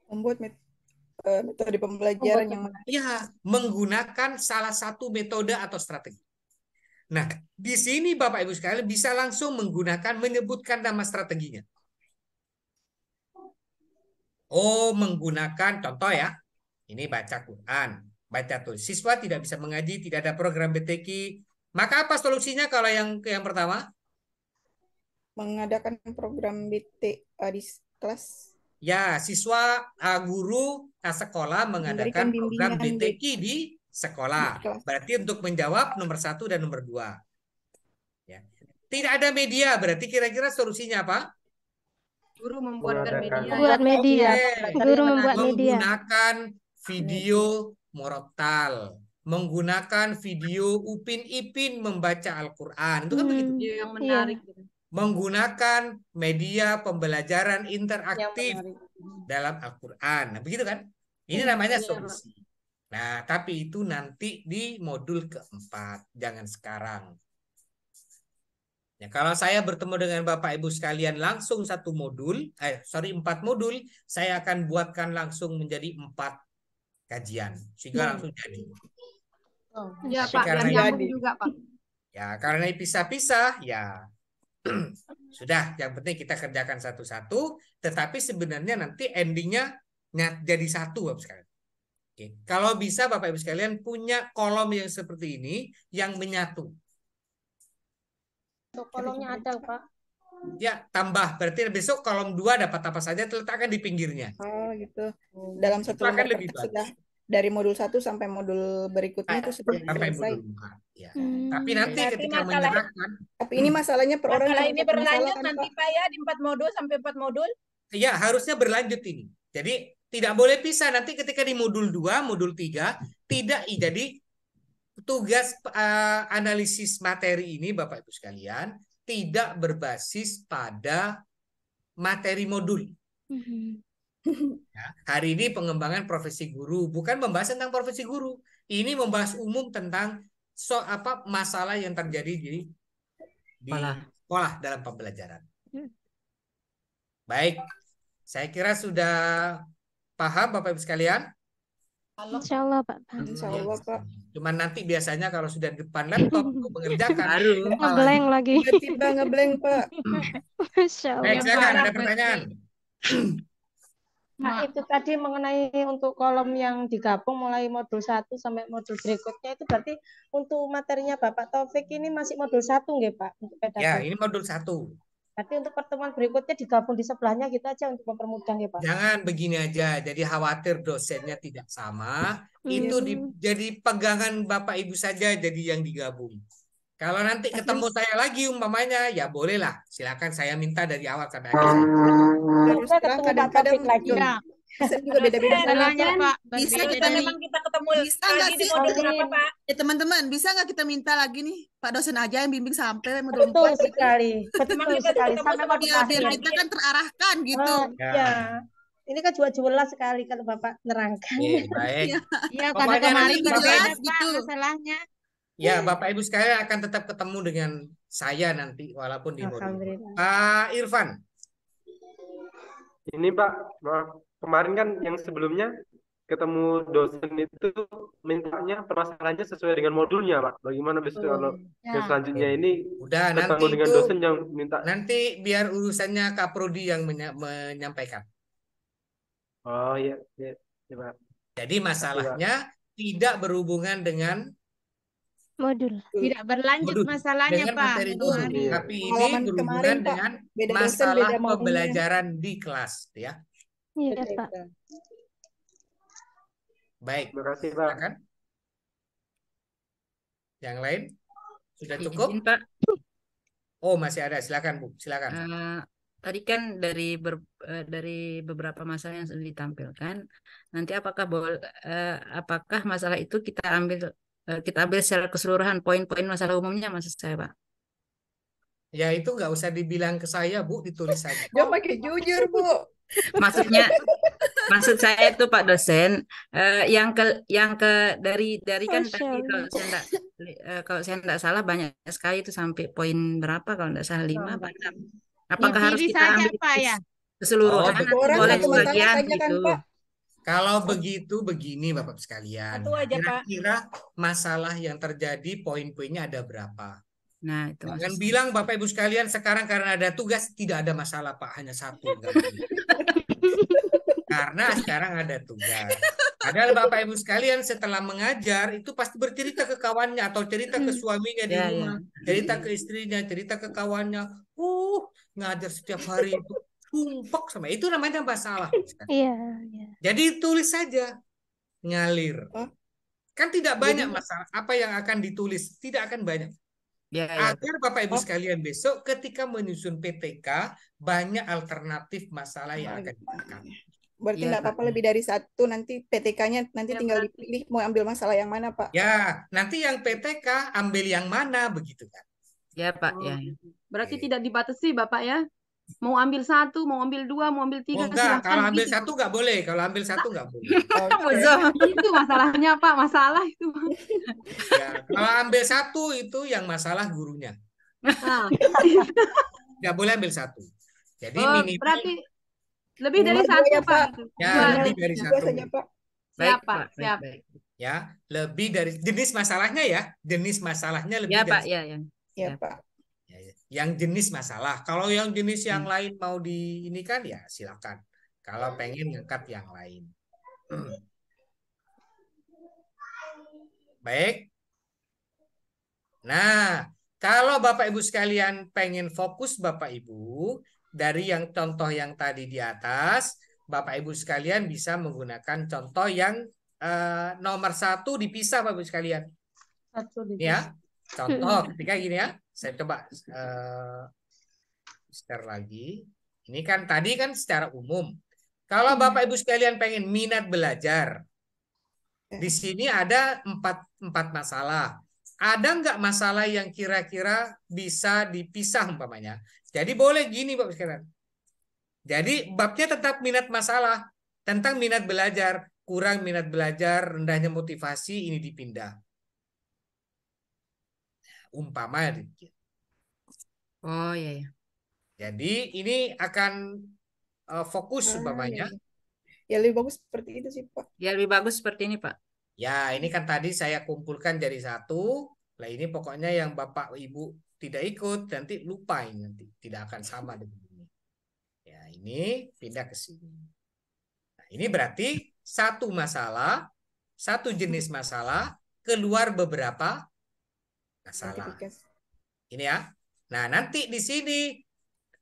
Membuat metode pembelajaran yang menarik. Ya, menggunakan salah satu metode atau strategi. Nah, di sini Bapak Ibu sekalian bisa langsung menyebutkan nama strateginya. Oh, menggunakan contoh ya. Ini baca Quran, baca tulis. Siswa tidak bisa mengaji, tidak ada program BTQ. Maka apa solusinya kalau yang pertama? Mengadakan program BTA di kelas. Ya, siswa, guru, sekolah mengadakan program BTQ di sekolah. Berarti untuk menjawab nomor 1 dan nomor 2. Ya. Tidak ada media, berarti kira-kira solusinya apa? Guru membuatkan media. Membuat media. Guru membuat media. Menggunakan video Murattal, menggunakan video Upin Ipin membaca Al-Quran. Itu kan begitu. Yang menarik. Menggunakan media pembelajaran interaktif dalam Al-Quran. Nah, begitu kan? Ini namanya solusi. Nah, tapi itu nanti di modul keempat, jangan sekarang. Ya, kalau saya bertemu dengan Bapak Ibu sekalian langsung 4 modul, saya akan buatkan langsung menjadi 4 kajian, sehingga langsung jadi. Ya Pak, karena juga Pak. Ya, karena pisah-pisah, ya sudah. Yang penting kita kerjakan satu-satu, tetapi sebenarnya nanti endingnya jadi satu, Bapak sekalian. Oke. Kalau bisa Bapak Ibu sekalian punya kolom yang seperti ini yang menyatu. Kolomnya ada, Pak. Ya, tambah. Berarti besok kolom 2 dapat apa saja diletakkan di pinggirnya. Oh, gitu. Dalam satu lembar lebih sudah dari modul 1 sampai modul berikutnya itu sudah selesai. Ya. Tapi nanti ketika menyerahkan. Tapi ini masalahnya per orang. Kalau ini berlanjut nanti Pak ya di 4 modul sampai 4 modul. Iya, harusnya berlanjut ini. Jadi tidak boleh pisah. Nanti ketika di modul 2, modul 3 tidak jadi tugas analisis materi ini Bapak Ibu sekalian tidak berbasis pada materi modul. Ya, hari ini pengembangan profesi guru, bukan membahas tentang profesi guru. Ini membahas umum tentang masalah yang terjadi di sekolah dalam pembelajaran. Baik, saya kira sudah paham Bapak Ibu sekalian. Insya Allah Pak. Insya Allah Pak. Cuman nanti biasanya kalau sudah di depan laptop mengerjakan. Ngeblank lagi. Tiba-tiba ngeblank Pak. Masya Allah. Baik, silakan ada pertanyaan. Nah, itu tadi mengenai untuk kolom yang digabung mulai modul 1 sampai modul berikutnya itu berarti untuk materinya Bapak Taufik ini masih modul 1 nggih Pak? Untuk pedagogi. Ya, ini modul 1. Berarti untuk pertemuan berikutnya digabung di sebelahnya gitu aja untuk mempermudah ya Pak? Jangan begini aja, jadi khawatir dosennya tidak sama, itu jadi pegangan Bapak Ibu saja jadi yang digabung. Kalau nanti ketemu saya lagi umpamanya, ya bolehlah. Silakan saya minta dari awal sampai akhir. Terus kadang-kadang lagi. Bisa juga beda-beda. Pak. Bisa kita memang kita ketemu Bisa nggak lagi di sih? modul berapa Pak? Ya teman-teman, bisa nggak kita minta lagi nih Pak dosen aja yang bimbing sampai modul 4 Betul gitu. sekali. Betul sekali. Sampai modul Biar kita kan terarahkan gitu. Ya. Ini kan juga jelas sekali kalau Bapak nerangkan. Baik. Iya, karena kemarin jelas berbeda gitu. Pak masalahnya. Ya, Bapak Ibu sekalian akan tetap ketemu dengan saya nanti walaupun di modul. Pak Irfan. Ini Pak, maaf. Kemarin kan yang sebelumnya ketemu dosen itu mintanya permasalahannya sesuai dengan modulnya Pak. Bagaimana besok kalau yang selanjutnya ini udah ketemu nanti dengan itu, dosen yang minta. Nanti biar urusannya Kaprodi yang menyampaikan. Oh iya, iya, Pak. Jadi masalahnya tidak berhubungan dengan modul. Tidak berlanjut masalahnya dengan Pak. materi guru, tapi ini berhubungan kemarin, dengan beda dosen, masalah beda maunya. pembelajaran di kelas, ya. Iya Pak. Baik. Terima kasih Pak. Silakan. Yang lain sudah cukup? Izin, Pak. Oh, masih ada. Silakan, Bu. Silakan. Tadi kan dari beberapa masalah yang sudah ditampilkan, nanti apakah masalah itu kita ambil secara keseluruhan poin-poin masalah umumnya, maksud saya, Pak? Ya itu nggak usah dibilang ke saya, Bu, ditulis saja. Dia pakai jujur, Bu. Maksud saya itu Pak dosen, dari kan tadi kalau saya enggak salah banyak sekali itu sampai poin berapa kalau enggak salah 5 apa 6. Apakah harus Dipilih kita saja, ambil Pak, ya? keseluruhan atau boleh sebagian gitu? Kalau begitu begini Bapak sekalian. Satu aja, Pak. Kira-kira masalah yang terjadi poin-poinnya ada berapa? Nah, itu jangan bilang Bapak Ibu sekalian sekarang karena ada tugas tidak ada masalah Pak, hanya satu. Karena sekarang ada tugas. Padahal Bapak Ibu sekalian setelah mengajar itu pasti bercerita ke kawannya atau cerita ke suaminya di rumah, cerita ke istrinya, cerita ke kawannya. Ngajar setiap hari itu sumpek sama itu namanya masalah. Iya. Jadi tulis saja, ngalir. Kan tidak banyak masalah. Apa yang akan ditulis tidak akan banyak. Agar Bapak Ibu sekalian besok ketika menyusun PTK banyak alternatif masalah yang akan ditekan. Berarti nggak apa-apa lebih dari satu, nanti PTK-nya nanti tinggal dipilih mau ambil masalah yang mana, Pak. Ya, nanti yang PTK ambil yang mana begitu kan. Ya, Pak, ya. Berarti tidak dibatasi, Bapak ya. Mau ambil 1, mau ambil 2, mau ambil 3, enggak, silahkan. kalau ambil gitu. 1 nggak boleh. Kalau ambil 1 nggak boleh. Itu masalahnya, Pak. Masalah itu. Ya, kalau ambil 1 itu yang masalah gurunya. Nggak boleh ambil 1. Jadi minimal. Berarti lebih dari 1, ya, Pak. Ya, lebih dari 1. Siap, Pak. Siap. Ya, lebih dari jenis masalahnya ya. Jenis masalahnya lebih dari Pak, ya, Pak. Yang jenis masalah. Kalau yang jenis yang lain mau diinikan ya silakan. Kalau pengen ngangkat yang lain. Baik. Nah, kalau Bapak Ibu sekalian pengen fokus Bapak Ibu dari yang contoh yang tadi di atas, Bapak Ibu sekalian bisa menggunakan contoh yang nomor 1 dipisah Bapak Ibu sekalian. Ya, contoh ketika gini ya. Saya coba share lagi. Ini kan tadi kan secara umum. Kalau Bapak Ibu sekalian pengen minat belajar, di sini ada 4 masalah. Ada nggak masalah yang kira-kira bisa dipisah umpamanya? Jadi boleh gini Bapak sekalian. Jadi babnya tetap minat masalah tentang minat belajar, kurang minat belajar, rendahnya motivasi ini dipindah. Umpama iya. Jadi ini akan fokus umpamanya. Ya lebih bagus seperti itu sih Pak. Ya lebih bagus seperti ini Pak. Ya ini kan tadi saya kumpulkan jadi 1. Lah ini pokoknya yang Bapak Ibu tidak ikut nanti lupa ini nanti tidak akan sama dengan ini. Ya ini pindah ke sini. Nah, ini berarti 1 masalah, 1 jenis masalah keluar beberapa masalah. Ini ya. Nah, nanti di sini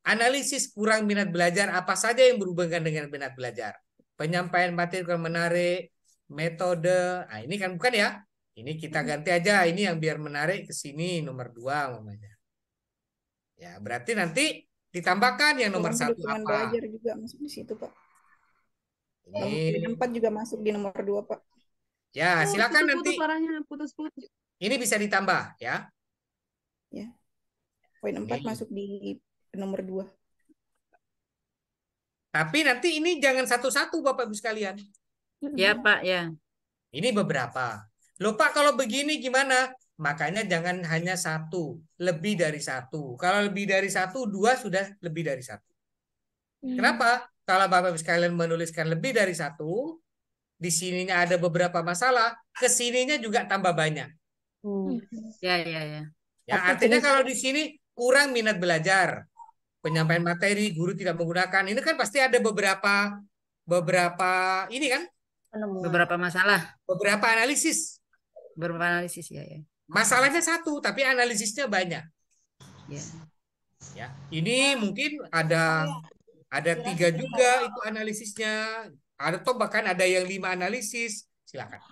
analisis kurang minat belajar apa saja yang berhubungan dengan minat belajar. Penyampaian materi kurang menarik, metode. Nah, ini kan bukan ya. Ini kita ganti aja. Ini yang biar menarik ke sini nomor 2 namanya. Ya, berarti nanti ditambahkan yang nomor 1 apa? Belajar juga masuk di situ, Pak. Ini nomor 4 juga masuk di nomor 2, Pak. Ya, silakan nanti. Putus-putus. Ini bisa ditambah ya. Ya. Poin 4 masuk di nomor 2. Tapi nanti ini jangan satu-satu Bapak Ibu sekalian. Ya Pak, ya. Ini beberapa. Loh Pak, kalau begini gimana? Makanya jangan hanya 1, lebih dari 1. Kalau lebih dari 1, 2 sudah lebih dari 1. Kenapa? Kalau Bapak Ibu sekalian menuliskan lebih dari 1, di sininya ada beberapa masalah, ke sininya juga tambah banyak. Ya. Ya, artinya kalau di sini kurang minat belajar, penyampaian materi, guru tidak menggunakan, ini kan pasti ada beberapa ini kan? Beberapa masalah. Beberapa analisis. Beberapa analisis ya. Masalahnya 1, tapi analisisnya banyak. Ya, ini mungkin ada 3 juga itu analisisnya. Atau bahkan ada yang 5 analisis. Silakan.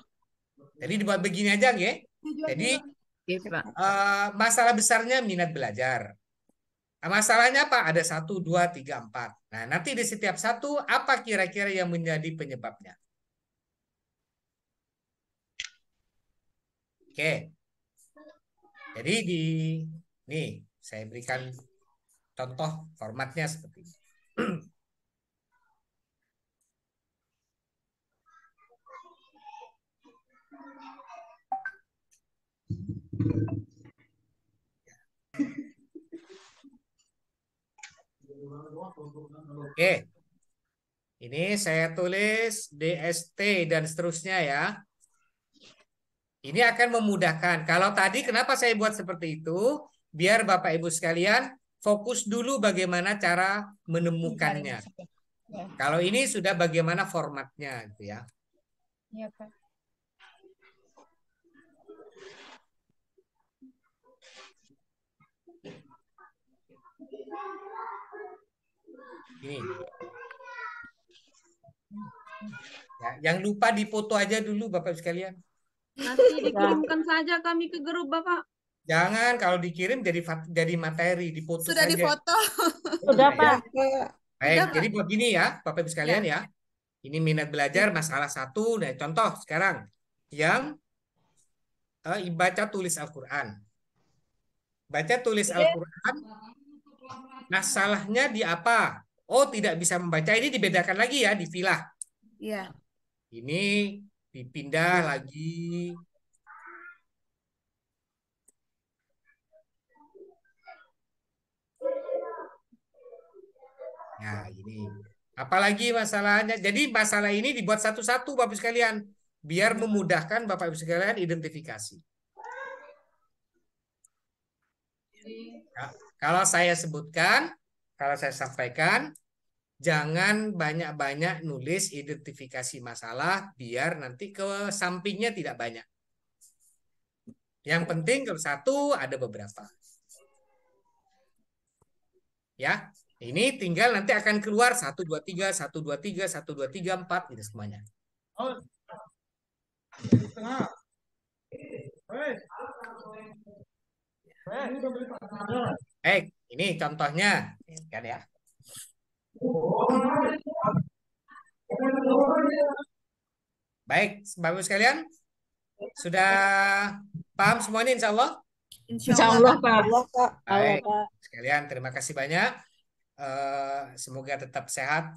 Jadi dibuat begini aja ya. Jadi masalah besarnya minat belajar. Masalahnya apa? Ada 1, 2, 3, 4. Nah, nanti di setiap satu, apa kira-kira yang menjadi penyebabnya? Oke. Jadi nih, saya berikan contoh formatnya seperti ini. Oke. Ini saya tulis DST dan seterusnya ya. Ini akan memudahkan. Kalau tadi kenapa saya buat seperti itu? Biar Bapak Ibu sekalian fokus dulu bagaimana cara menemukannya. Kalau ini sudah bagaimana formatnya gitu ya. Iya, Pak. Ini. Ya, yang lupa dipoto aja dulu Bapak Ibu sekalian. Nanti dikirimkan saja kami ke grup Bapak. Jangan, kalau dikirim jadi materi, dipoto Sudah saja. difoto. Sudah, Pak. Baik, Sudah, jadi begini ya, Bapak Ibu sekalian ya. Ini minat belajar masalah 1. Nah, contoh sekarang yang baca tulis Al-Quran. Baca tulis Al-Quran, masalahnya di apa? Oh, tidak bisa membaca. Ini dibedakan lagi ya, dipilah. Iya. Ini dipindah lagi. Nah, ini. Apalagi masalahnya. Jadi masalah ini dibuat satu-satu Bapak Ibu sekalian. Biar memudahkan Bapak Ibu sekalian identifikasi. Ya, kalau saya sebutkan, kalau saya sampaikan, jangan banyak-banyak nulis identifikasi masalah, biar nanti ke sampingnya tidak banyak. Yang penting kalau satu ada beberapa. Ya, ini tinggal nanti akan keluar 1, 2, 3, 1, 2, 3, 1, 2, 3, 4 gitu semuanya. Baik, ini contohnya kan ya. Baik, Bapak Ibu sekalian, sudah paham semuanya insya Allah? Insya Allah, Pak. Baik, sekalian terima kasih banyak. Semoga tetap sehat.